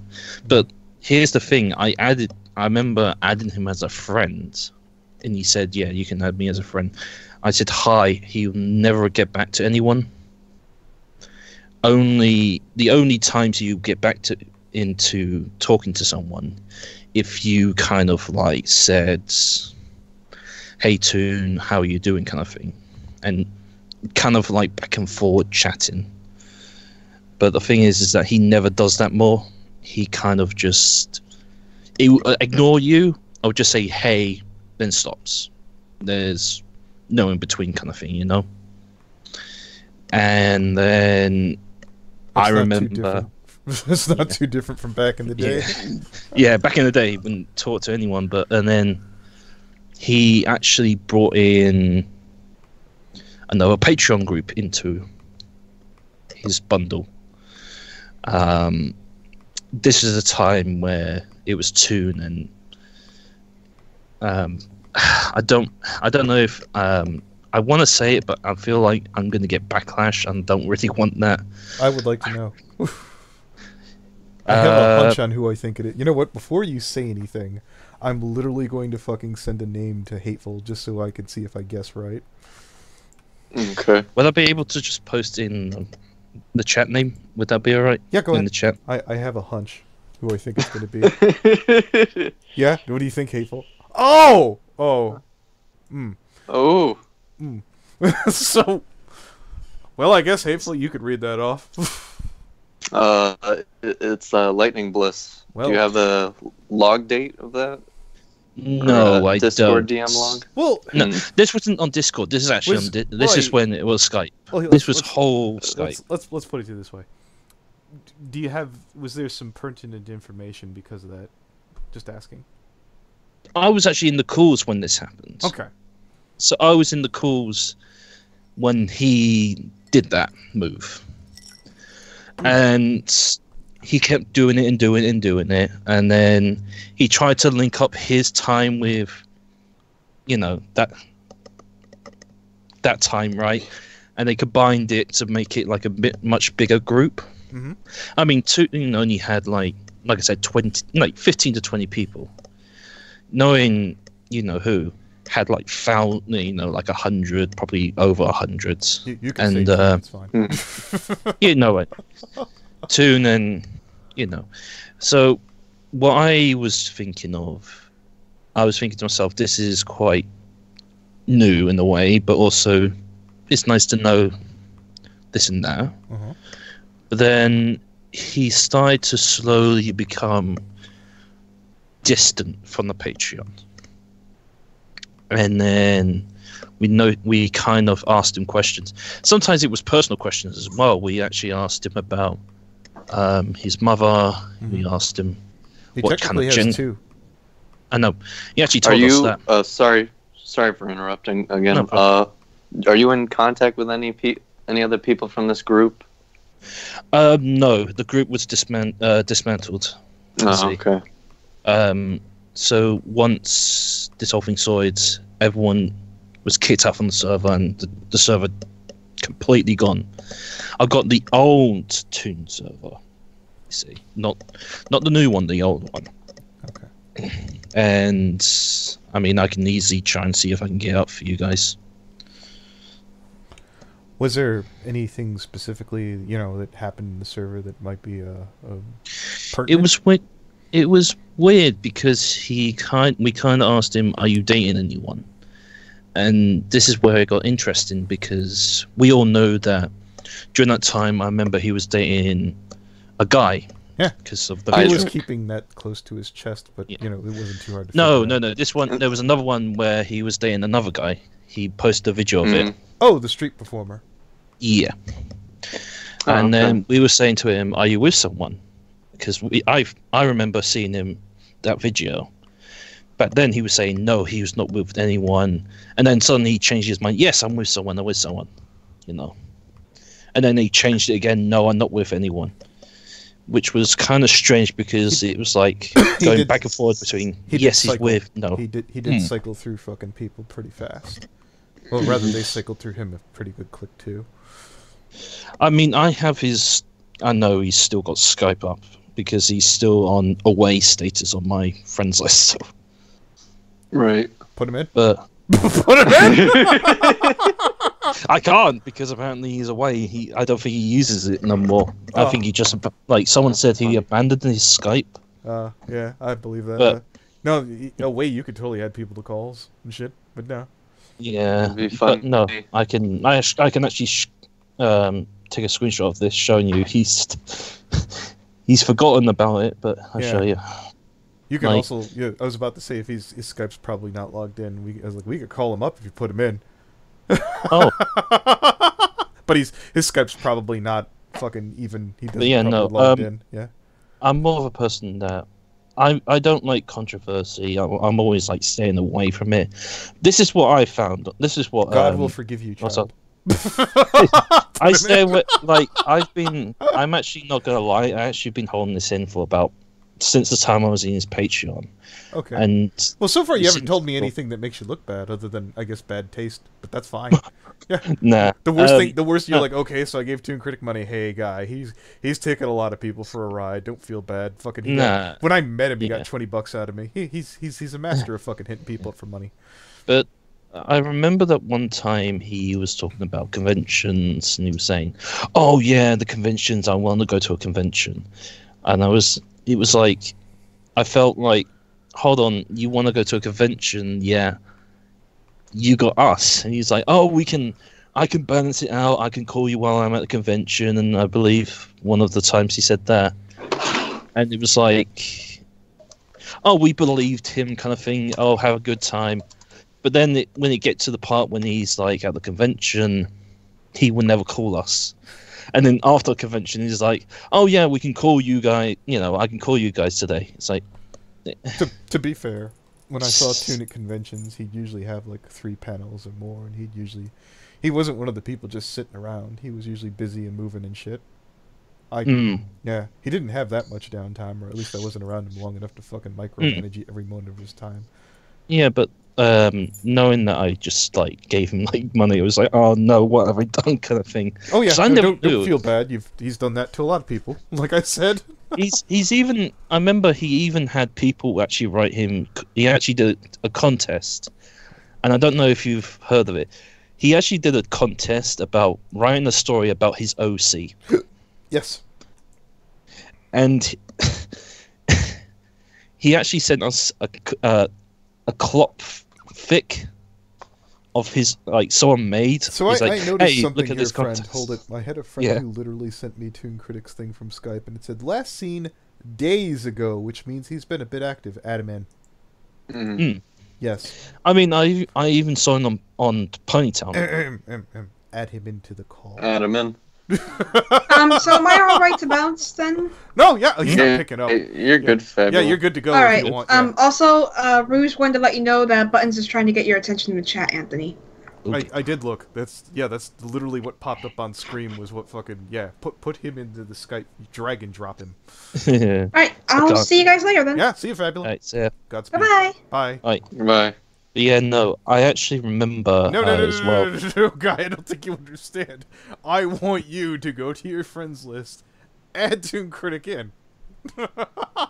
But here's the thing: I remember adding him as a friend, and he said, "Yeah, you can add me as a friend." I said hi. He'll never get back to anyone. The only times you get back into talking to someone, if you kind of like said, "Hey Toon, how are you doing?" kind of thing, and kind of like back and forward chatting. But the thing is that he never does that more. He kind of just ignore you, or just say hey, then stops. There's no in between kind of thing, you know. And then I remember it's not too different from back in the day. Yeah, back in the day he wouldn't talk to anyone, and then he actually brought in another Patreon group into his bundle. This is a time where it was Toon, and I don't know if I want to say it, but I feel like I'm going to get backlash and don't really want that. I would like to know. I have a hunch on who I think it is. You know what? Before you say anything, I'm literally going to fucking send a name to Hateful just so I can see if I guess right. Okay. Will I be able to just post in the chat name? Would that be alright? Yeah, go ahead. In the chat. I have a hunch who I think it's going to be. Yeah? What do you think, Hateful? Oh! Oh. Oh. So, well, I guess Hateful, you could read that off. It's Lightning Bliss. Well, do you have the log date of that? No, I Discord don't. DM log? Well, No, this wasn't on Discord. This is actually this is when it was Skype. well, This was whole Skype. Let's put it this way. Was there some pertinent information because of that? Just asking. I was actually in the calls when this happened. Okay. So I was in the calls when he did that move. And he kept doing it and doing it and doing it. And then he tried to link up his time with, you know, that time, right? And they combined it to make it like a much bigger group. Mm-hmm. I mean, Toon only had like I said, 15 to 20 people. Knowing, you know, who had like like 100, probably over 100. You can say it's fine. You know it. Toon and, you know. So what I was thinking to myself, this is quite new in a way, but also it's nice to know this and that. Uh-huh. But then he started to slowly become distant from the Patreon. And then we kind of asked him questions. Sometimes it was personal questions as well. We actually asked him about his mother. Mm-hmm. We asked him what kind of has two. I know. He actually told us that. Sorry for interrupting again. No, are you in contact with any other people from this group? No, the group was dismantled. Oh, okay. So once this whole thing sorted, everyone was kicked out from the server, and the server completely gone. I got the old Toon server. You see, not the new one, the old one. Okay. And I mean, I can easily try and see if I can get up for you guys. Was there anything specifically, you know, that happened in the server that might be pertinent? It was weird because we kind of asked him, "Are you dating anyone?" And this is where it got interesting because we all know that during that time, I remember he was dating a guy, Yeah. because of the He video. was keeping that close to his chest, but Yeah. it wasn't too hard to. No, figure no, out. no. This one, there was another one where he was dating another guy. He posted a video of it. Oh, the street performer. Yeah. Oh, And okay. then we were saying to him, "Are you with someone?" Because I remember seeing him that video. But then he was saying no, he was not with anyone. And then suddenly he changed his mind. Yes, I'm with someone. I'm with someone. You know. And then he changed it again. No, I'm not with anyone. Which was kind of strange because it was like going did- back and forth between he did yes, he's cycle. with no. He did cycle through fucking people pretty fast. Well, rather they cycled through him a pretty good click too. I mean, I have his. I know he's still got Skype up because he's still on away status on my friends list. So. Right. Put him in. But Put him in. I can't because apparently he's away. I don't think he uses it no more. I think he just like someone said he abandoned his Skype. Yeah, I believe that. But- No way you could totally add people to calls and shit, but no. Yeah, It'd be but no, funny. I can actually take a screenshot of this showing you he's forgotten about it, but I'll Yeah. show you. You can Like- also. Yeah, I was about to say if his Skype's probably not logged in. I was like, we could call him up if you put him in. Oh, But his Skype's probably not fucking even. He doesn't yeah, probably no, logged in. Yeah. I'm more of a person that I don't like controversy. I'm always like staying away from it. This is what I found. This is what God will forgive you, what's child. I stay away. Like I'm actually not gonna lie. I actually been holding this in for about since the time I was in his Patreon. Okay. And Well, so far you it haven't seems told me cool. anything that makes you look bad, other than I guess bad taste. But that's fine. Yeah. nah, The worst thing. The worst. You're like, okay, so I gave Toon Critic money. Hey, guy, he's taking a lot of people for a ride. Don't feel bad. Fucking. Nah. When I met him, he Yeah. got $20 out of me. He's a master of fucking hitting people up for money. But I remember that one time he was talking about conventions and he was saying, "Oh yeah, the conventions. I want to go to a convention," and it was like, I felt like, hold on, you want to go to a convention? Yeah. You got us, and he's like, "Oh, I can balance it out. I can call you while I'm at the convention." And I believe one of the times he said that, and it was like, "Oh, we believed him," kind of thing. "Oh, have a good time." But then when it gets to the part when he's like at the convention, he would never call us. And then after the convention, he's like, "Oh yeah, we can call you guys. You know, I can call you guys today." It's like, To be fair, when I saw Toon at conventions, he'd usually have like 3 panels or more, and he wasn't one of the people just sitting around. He was usually busy and moving and shit. Yeah, he didn't have that much downtime, or at least I wasn't around him long enough to fucking micromanage every moment of his time. yeah, but knowing that I just like gave him like money, it was like, "Oh no, what have I done?" kind of thing. Oh yeah, 'Cause I no, never don't do. feel bad. He's done that to a lot of people. Like I said. He's even. I remember he even had people actually write him. He actually did a contest, and I don't know if you've heard of it. He actually did a contest about writing a story about his OC, Yes. and he actually sent us a clop thick of his like someone made. So He's I like, noticed "Hey, something look at here, this friend. contest." Hold it. I had a friend Yeah. who literally sent me Toon Critics thing from Skype, and it said last seen days ago, which means he's been a bit active. Add him in. Mm. Yes. I mean, I even saw him on Ponytown. Add him into the call. Add him in. So am I all right to bounce then? No, yeah, he's not picking up. You're good, Fab. Yeah, you're good to go All if right. you want. Yeah. Also, Rouge wanted to let you know that Buttons is trying to get your attention in the chat, Anthony. I did look. That's literally what popped up on screen was what fucking put him into the Skype, drag and drop him. Yeah. All right, I'll God. see you guys later then. Yeah, see you, Fabulous. Right, so, Godspeed. Bye bye. Bye. Bye. but yeah, no, I actually remember No, as well. no, guy, I don't think you understand. I want you to go to your friends list, add Toon Critic in.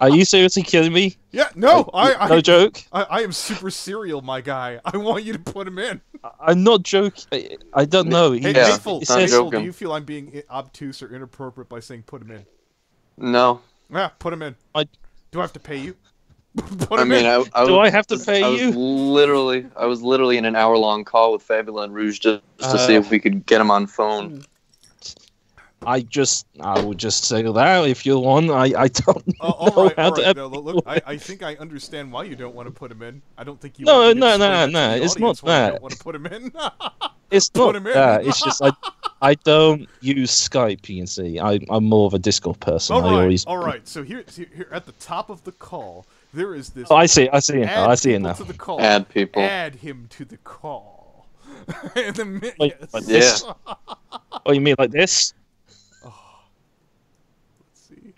Are you seriously kidding me? Yeah, no, No joke. I am super serial, my guy. I want you to put him in. I'm not joking. I don't know. Hey, Yeah, Hateful, it not says, Hateful, do joking. you feel I'm being obtuse or inappropriate by saying put him in? No. Yeah, put him in. Do I have to pay you? Put I him mean, in. I do I have to pay I was you? literally in an hour-long call with Fabula and Rouge just to see if we could get him on phone. I would just say that if you want. I don't all know right, how all right. to. No, look, I think I understand why you don't want to put him in. I don't think you. No, want me to no, explain no, that to no, the it's not audience why you that. don't want to put him in. It's Put not him in. that. It's just I don't use Skype. You can see. I'm more of a Discord person. All I right, always. all right. So here at the top of the call, there is this. Oh, I see it now. I see it people now. To the call. Add people. Add him to the call. And the Wait, yes. like this? Oh, you mean like this? Oh, let's see.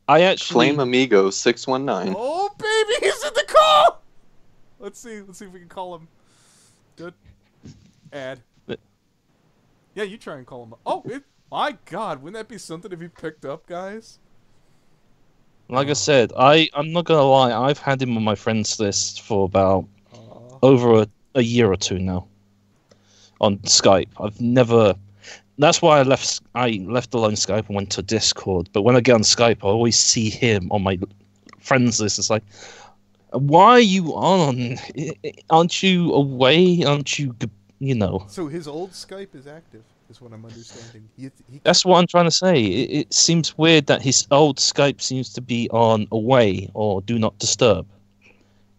I actually. Flame Amigo 619. Oh baby, he's in the call. Let's see if we can call him. Good. Add. Yeah, you try and call him. Oh, my God, wouldn't that be something if he picked up, guys? Like I said, I'm not gonna lie. I've had him on my friends list for about over a year or two now. On Skype, I've never. That's why I left alone Skype and went to Discord. But when I get on Skype, I always see him on my friends list. It's like, why are you on? Aren't you away? Aren't you? You know. So his old Skype is active, is what I'm understanding. He That's what I'm trying to say. It seems weird that his old Skype seems to be on away or do not disturb.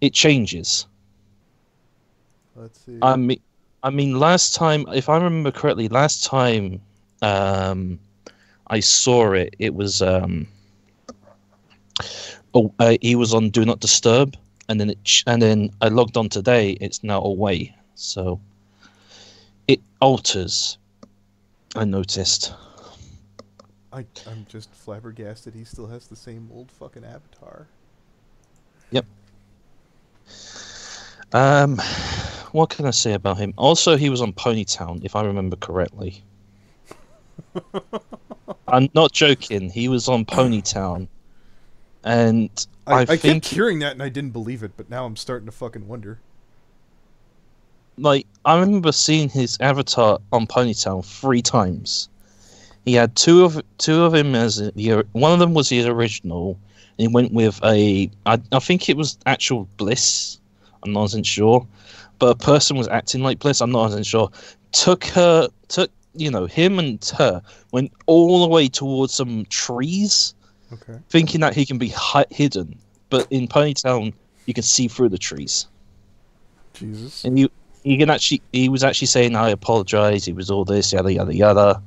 It changes. Let's see. I mean, last time, if I remember correctly, last time I saw it, it was he was on do not disturb, and then I logged on today. It's now away, so it alters. I noticed. I'm just flabbergasted. He still has the same old fucking avatar. Yep. What can I say about him? Also, he was on Ponytown, if I remember correctly. I'm not joking. He was on Ponytown, and I kept think, hearing that and I didn't believe it, but now I'm starting to fucking wonder. like, I remember seeing his avatar on Ponytown 3 times. He had two of him as one of them was his original, and he went with I think it was actual Bliss. I'm not as sure, but a person was acting like Bliss. I'm not as sure. Took him and her went all the way towards some trees, Okay. thinking that he can be hidden. But in Ponytown, you can see through the trees, Jesus. and he was actually saying, "I apologize." He was all this, yada yada yada.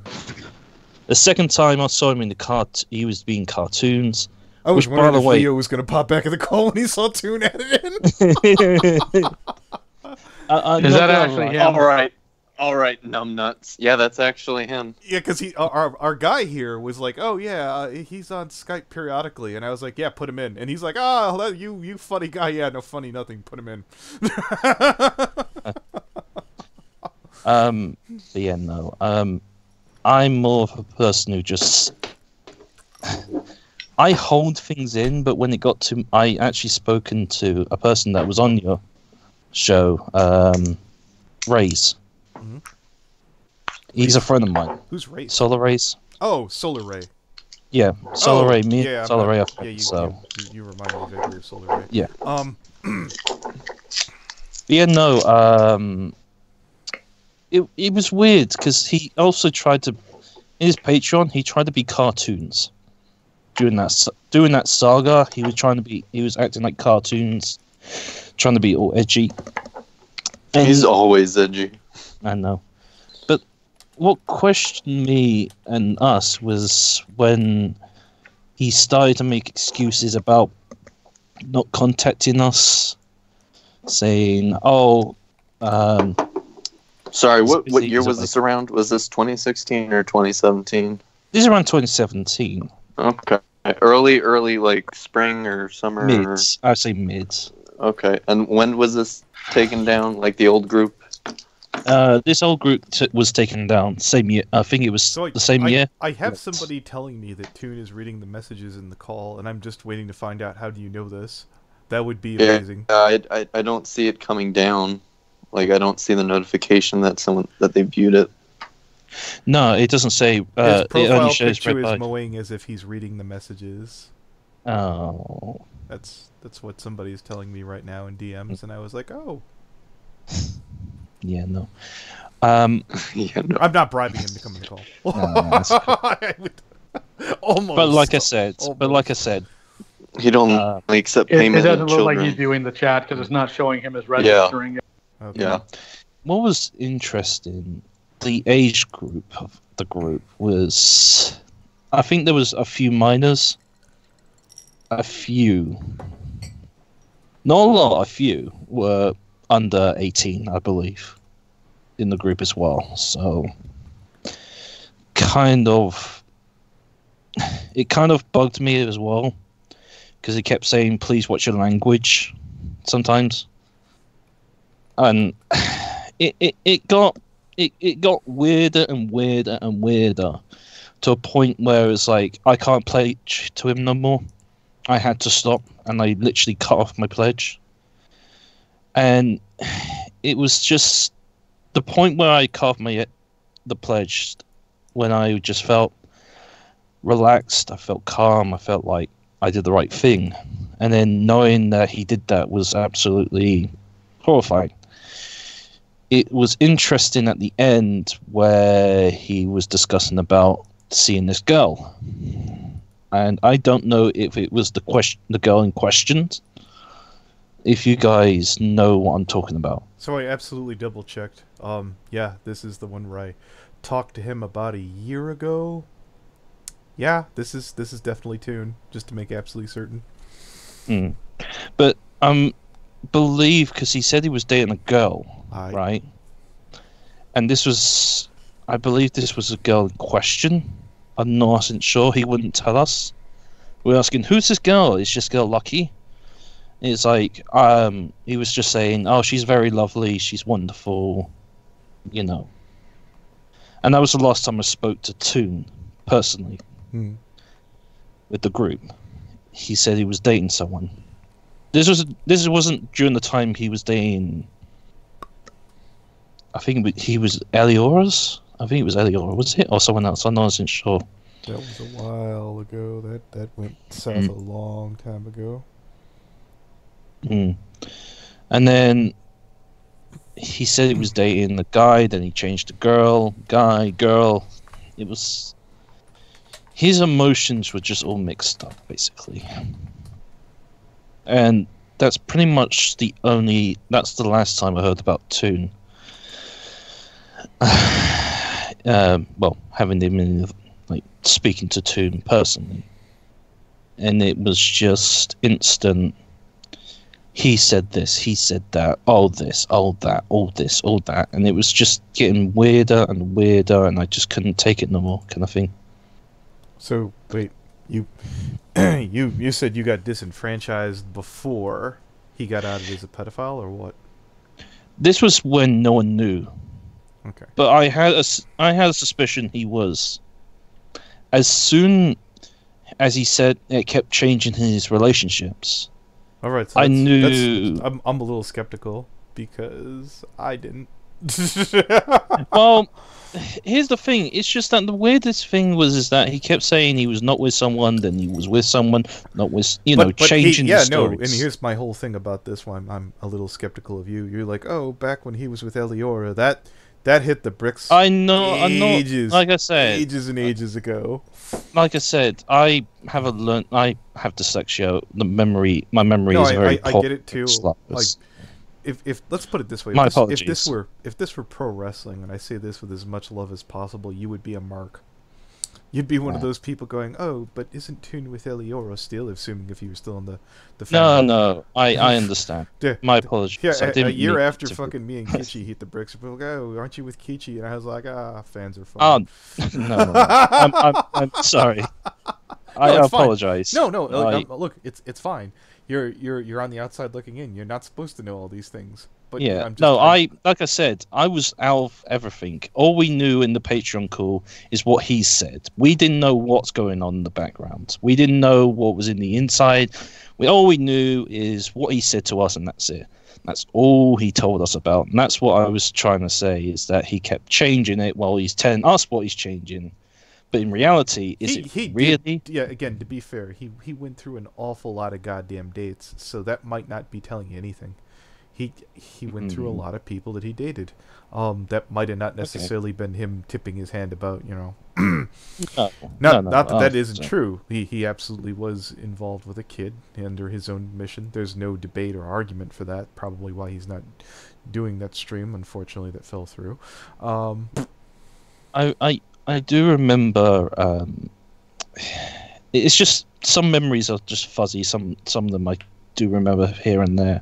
The second time I saw him in the he was being cartoons. I was Which, by wondering the if way- Leo was going to pop back in the call when he saw Toon added in. Is that actually him? All right, numbnuts. Yeah, that's actually him. Yeah, because our guy here was like, oh yeah, he's on Skype periodically, and I was like, yeah, put him in, and he's like, you funny guy, yeah, no funny nothing, put him in. But yeah, no. I'm more of a person who just I hold things in, but when it got to I actually spoken to a person that was on your show, Rays. Mhm. He's a friend of mine. Who's Ray? Solar Rays. Oh, Solar Ray. Yeah, Solar Ray. Me yeah, and Solar Ray are Yeah, friends, so you remind me vaguely of Solar Ray. yeah. Yeah, no. It was weird because he also tried to, in his Patreon, he tried to be cartoons. Doing that saga, he was acting like cartoons, trying to be all edgy. And He's always edgy. I know. But what questioned me and us was when he started to make excuses about not contacting us, saying, Sorry, He's what busy, year he's was away. this around? Was this 2016 or 2017? this is around 2017. Okay. Early, like spring or summer? Mids. I'd say mids. Okay. And when was this taken down? Like the old group? This old group was taken down same year. I think it was the same year. I have But- somebody telling me that Toon is reading the messages in the call, and I'm just waiting to find out how do you know this. That would be amazing. I don't see it coming down. Like I don't see the notification that they viewed it. No, it doesn't say. His It profile only shows picture red is light. mowing as if he's reading the messages. Oh, That's what somebody is telling me right now in DMs, and I was like, oh. Yeah, no. Yeah, no. I'm not bribing him to come on the call. that's cool. I would- Almost. But like I said, He don't accept It payment doesn't in look like children. he's viewing the chat because it's not showing him as registering it. Okay. Yeah. what was interesting, the age group of the group was, I think there was a few minors, a few, not a lot, a few were under 18, I believe, in the group as well. So, it kind of bugged me as well, because he kept saying, "Please watch your language," sometimes, and it got weirder and weirder and weirder, to a point where it's like I can't pledge to him no more. I had to stop, and I literally cut off my pledge. And it was just the point where I cut off the pledge, when I just felt relaxed, I felt calm, I felt like I did the right thing. And then knowing that he did that was absolutely horrifying. It was interesting at the end where he was discussing about seeing this girl. And I don't know if it was the girl in question. If you guys know what I'm talking about. So I absolutely double checked. Yeah, this is the one where I talked to him about a year ago. Yeah, this is definitely Toon, just to make absolutely certain. But believe, because he said he was dating a girl, right? And this was, I believe this was a girl in question. I'm not sure. He wouldn't tell us. We're asking, who's this girl? Is this girl lucky? And it's like, he was just saying, oh, she's very lovely, she's wonderful, you know. And that was the last time I spoke to Toon, personally, with the group. He said he was dating someone. This wasn't during the time he was dating. I think he was Eliora's. I think it was Eliora, was it, or someone else? I'm not sure. That was a while ago. That went south a long time ago. And then he said he was dating the guy. Then he changed to girl, guy, girl. It was, his emotions were just all mixed up, basically. And that's pretty much that's the last time I heard about Toon. Well, having him in, like, speaking to Toon personally. And it was just instant. He said this, he said that, all this, all that, all this, all that. And it was just getting weirder and weirder, and I just couldn't take it no more, kind of thing. So, wait, you said you got disenfranchised before he got outed as a pedophile, or what? This was when no one knew. Okay. But I had a suspicion he was. As soon as he said it kept changing his relationships. All right. So I knew. I'm a little skeptical because I didn't. Well, here's the thing. It's just that the weirdest thing is that he kept saying he was not with someone, then he was with someone, not with, changing the stories. And here's my whole thing about this one. I'm a little skeptical of you. You're like, oh, back when he was with Eliora, that hit the bricks. I know. Ages, like I said, ages and ages ago. Like I said, I have dyslexia. My memory is very poor. I get it too. Like, if let's put it this way, if this were pro wrestling, and I say this with as much love as possible, you would be a mark. You'd be one of those people going, oh, but isn't Toon with Eliora still? Assuming if you were still in the family. No, I understand. My apologies. Yeah, a year after fucking me and Kichi hit the bricks, people go, oh, aren't you with Kichi? And I was like, fans are fun. No. I'm sorry. I apologize. No, look, it's fine. You're on the outside looking in. You're not supposed to know all these things. But yeah, like I said, I was out of everything. All we knew in the Patreon call is what he said. We didn't know what's going on in the background. We didn't know what was in the inside. All we knew is what he said to us, and that's it. That's all he told us about. And that's what I was trying to say, is that he kept changing it while he's telling us what he's changing. But in reality, he really? Yeah, again, to be fair, he went through an awful lot of goddamn dates, so that might not be telling you anything. he went through a lot of people that he dated. That might have not necessarily been him tipping his hand about, you know. Not that isn't true. He absolutely was involved with a kid under his own mission. There's no debate or argument for that. Probably why he's not doing that stream. Unfortunately, that fell through. I do remember. It's just some memories are just fuzzy. Some of them I do remember here and there.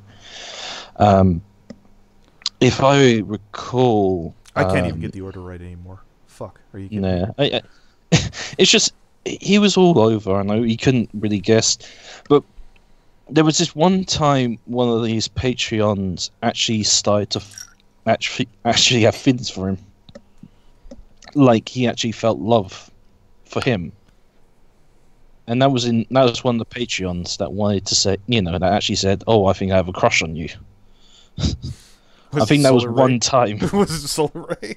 If I recall, I can't even get the order right anymore. Fuck, are you kidding me? It's just he was all over. I know he couldn't really guess, but there was this one time one of these Patreons actually started to actually have feelings for him. Like he actually felt love for him, and that was one of the Patreons that wanted to say, you know, that actually said, "Oh, I think I have a crush on you." I think that was one time. Was it Solar Ray?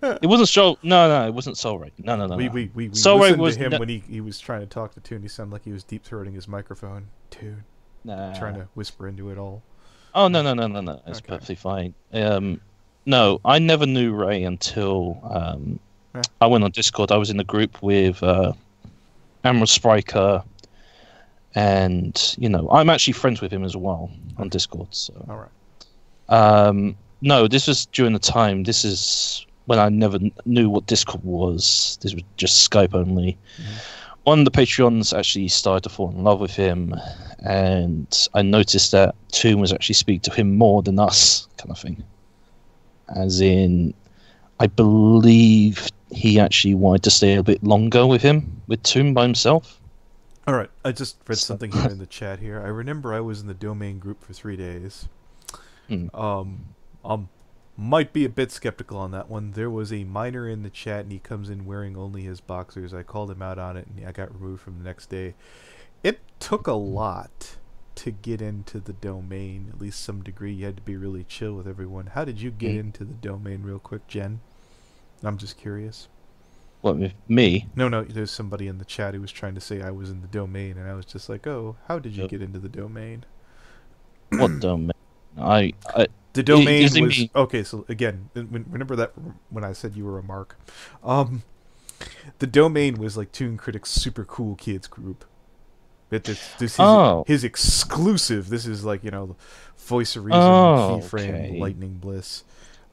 It wasn't Soul. No, it wasn't Soul Ray. No. We Soul Ray listened to him when he was trying to talk to Toon. He sounded like he was deep throating his microphone. Toon, trying to whisper into it all. Oh no! It's perfectly fine. No, I never knew Ray until I went on Discord. I was in a group with Amra Spriker, and you know, I'm actually friends with him as well on Discord. So. All right. No, this was during the time. This is when I never knew what Discord was. This was just Skype only. One of the Patreons actually started to fall in love with him, and I noticed that Toon was actually speaking to him more than us, kind of thing. As in, I believe he actually wanted to stay a bit longer with Toon by himself. All right, I just read something here in the chat here. I remember I was in the domain group for 3 days. Might be a bit skeptical on that one. There was a minor in the chat, and he comes in wearing only his boxers. I called him out on it, and I got removed from the next day. It took a lot to get into the domain, at least some degree. You had to be really chill with everyone. How did you get into the domain real quick, Jen? I'm just curious. What, with me? No, there's somebody in the chat who was trying to say I was in the domain, and I was just like, oh, how did you get into the domain? What domain? The domain was okay. So again, remember that when I said you were a mark, the domain was like Toon Critic's super cool kids group. This is his exclusive. This is like, you know, Voice of Reason, Keyframe, Lightning Bliss,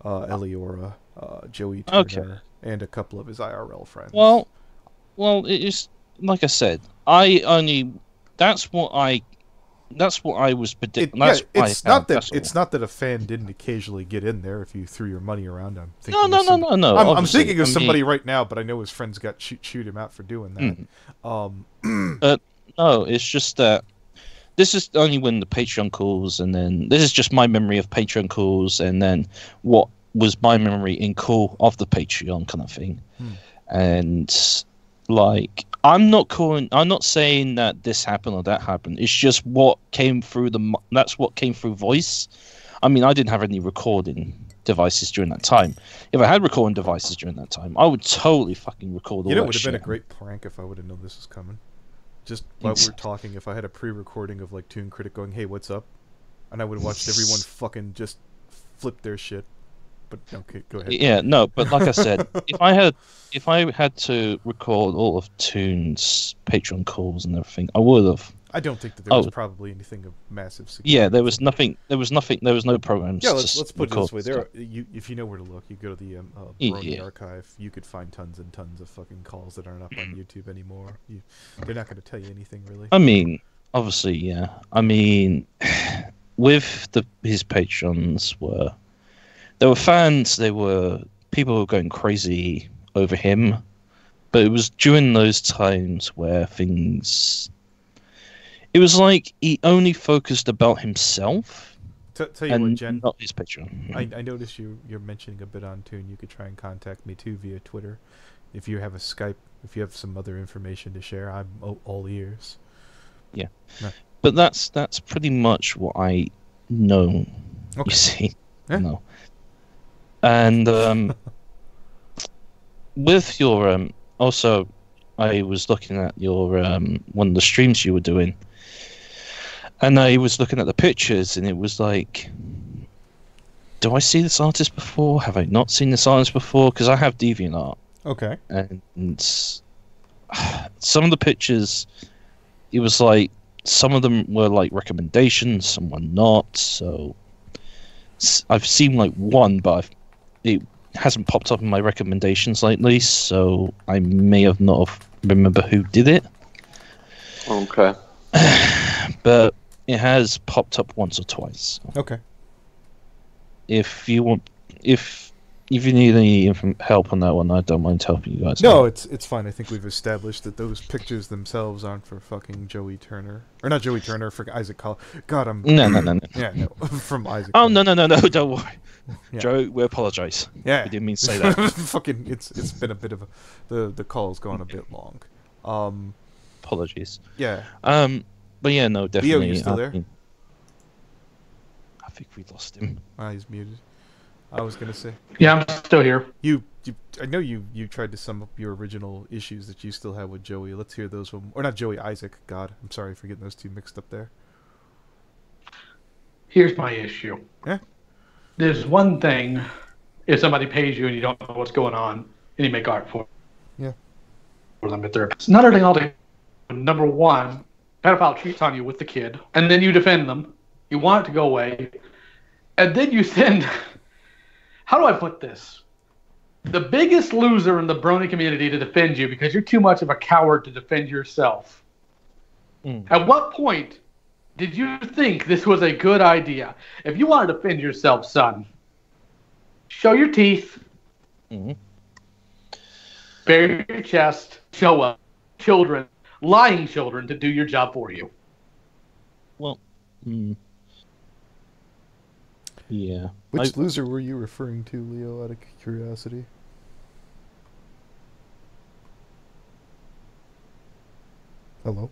Eliora, Joey Turner, and a couple of his IRL friends. Well, it's like I said. That's what I was predicting. It's not that a fan didn't occasionally get in there if you threw your money around. I'm thinking no. I'm thinking of somebody right now, but I know his friends got shoot him out for doing that. No, it's just that this is only when the Patreon calls, and then this is just my memory of Patreon calls, and then what was my memory in call of the Patreon kind of thing, and like. I'm not saying that this happened or that happened. It's just what came through that's what came through voice. I mean, I didn't have any recording devices during that time. If I had recording devices during that time, I would totally fucking record all that shit. You know, it would have been a great prank if I would have known this was coming. Just while we were talking, if I had a pre-recording of like Toon Critic going, "Hey, what's up?" and I would have watched everyone fucking just flip their shit. But okay, go ahead. Yeah, no, but like I said, if I had to record all of Toon's Patreon calls and everything, I would have. I don't think that there was probably anything of massive significance. Yeah, there was nothing. There was no programs. Yeah, let's put it this way: if you know where to look, you go to the Brony archive. You could find tons and tons of fucking calls that aren't up on YouTube anymore. They're not going to tell you anything really. I mean, obviously, yeah. I mean, with his patrons there were fans. There were people who were going crazy over him, but it was during those times where things. It was like he only focused about himself. Tell you what, Jen, not his Patreon. I noticed you're mentioning a bit on Toon. You could try and contact me too via Twitter. If you have a Skype, if you have some other information to share, I'm all ears. Yeah, no. But that's pretty much what I know. Okay. You see, no. And with your also, I was looking at your one of the streams you were doing. And I was looking at the pictures, and it was like, do I see this artist before? Have I not seen this artist before? Because I have DeviantArt. Okay. And some of the pictures, it was like, some of them were like recommendations, some were not. So I've seen like one, but it hasn't popped up in my recommendations lately. So I may have not remember who did it. Okay. But it has popped up once or twice. Okay. If you need any help on that one, I don't mind helping you guys. No, out. it's fine. I think we've established that those pictures themselves aren't for fucking Joey Turner. Or not Joey Turner, for Issac Collar. God, I'm... No. Yeah, no. From Isaac Oh, Collar. no, don't worry. Yeah. Joe, we apologise. Yeah. We didn't mean to say that. Fucking, it's been a bit of a... The call's gone a bit long. Apologies. Yeah. But yeah, no, definitely. Leo, you still there? I think we lost him. He's muted. I was gonna say... Yeah, I'm still here. I know you tried to sum up your original issues that you still have with Joey. Let's hear those one. Or not Joey, Isaac. God, I'm sorry for getting those two mixed up there. Here's my issue. Yeah? There's one thing if somebody pays you and you don't know what's going on and you make art for them. It's another thing altogether. Number one, pedophile cheats on you with the kid, and then you defend them. You want it to go away, and then you send... How do I put this? The biggest loser in the brony community to defend you because you're too much of a coward to defend yourself. At what point did you think this was a good idea? If you want to defend yourself, son, show your teeth, bare your chest, show up children, lying children, to do your job for you. Well, yeah. Which loser were you referring to, Leo, out of curiosity? Hello?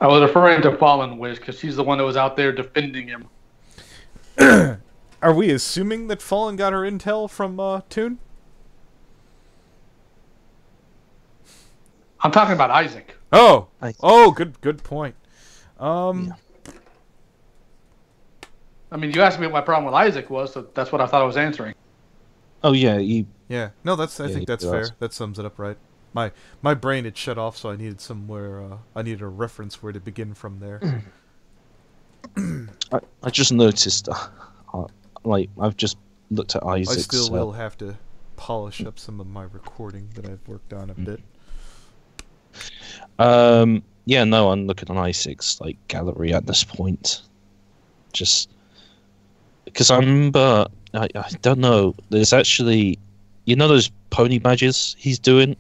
I was referring to Fallenwish because she's the one that was out there defending him. Are we assuming that Fallen got her intel from Toon? I'm talking about Isaac. Oh! Good point. Yeah. I mean, you asked me what my problem with Isaac was, so that's what I thought I was answering. Oh, yeah, Yeah. No, I think that's he fair. does. That sums it up right. My brain had shut off, so I needed somewhere, I needed a reference where to begin from there. I just noticed, like, I've just looked at Isaac. I still will have to polish up some of my recording that I've worked on a bit. Yeah, no, I'm looking on Isaac's, like, gallery at this point. Just... Because I remember, I don't know, there's actually, you know those pony badges he's done?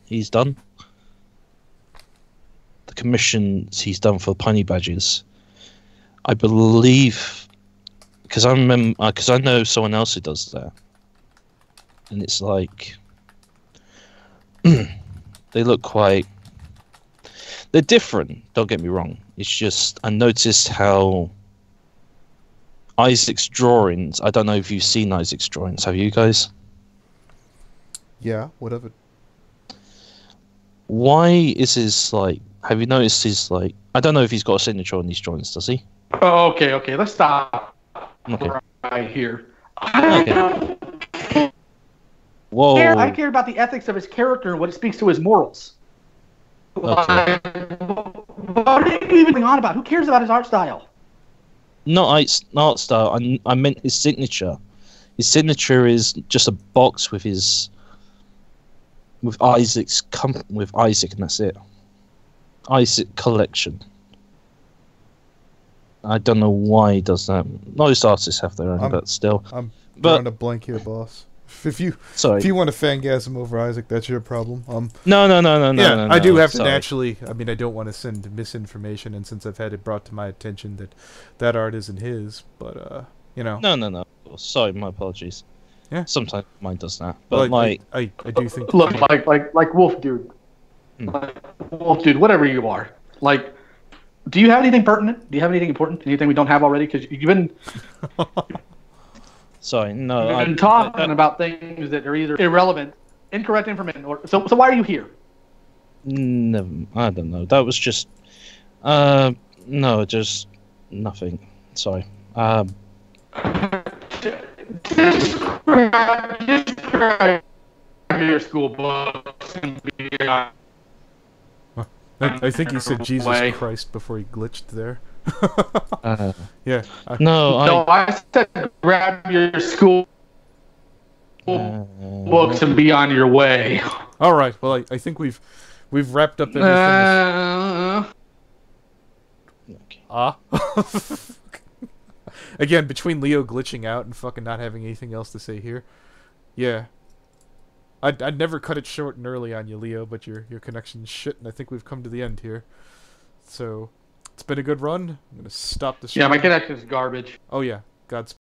The commissions he's done for pony badges. I believe, because I know someone else who does that. And it's like, they look quite, they're different, don't get me wrong. It's just, I noticed how Isaac's drawings, I don't know if you've seen Isaac's drawings, have you guys? Yeah, what of it? Why is his, like, have you noticed his, like, I don't know if he's got a signature on these drawings, does he? Oh, okay, let's stop Okay. right here. Okay. Whoa. I care about the ethics of his character and what it speaks to his morals. Okay. What are you even going on about? Who cares about his art style? Not art style, I meant his signature. His signature is just a box with his... with Isaac, and that's it. Issac collection. I don't know why he does that. Most artists have their own, but still. I'm drawing a blank here, boss. If you want to fangasm over Isaac, that's your problem. No. I do have to sorry. naturally. I mean, I don't want to send misinformation, and since I've had it brought to my attention that art isn't his, but you know. No. Sorry, my apologies. Yeah. Sometimes mine does that, but well, I do think. Look, like Wolf Dude. Like Wolf Dude, whatever you are. Like, do you have anything pertinent? Do you have anything important? Anything we don't have already? Because you've been... Sorry, no. You've been talking about things that are either irrelevant, incorrect information, or... So why are you here? Never, I don't know. That was just... no, just nothing. Sorry. Do Just grab your school books and be on I think he said Jesus way. Christ before he glitched there. Uh, Yeah. no, No, I said grab your school books and be on your way. All right. Well, I think we've wrapped up everything. Again, between Leo glitching out and fucking not having anything else to say here. Yeah. I'd never cut it short and early on you, Leo, but your connection's shit, and I think we've come to the end here. So, it's been a good run. I'm gonna stop the stream. Yeah, my connection's garbage. Oh yeah, Godspeed.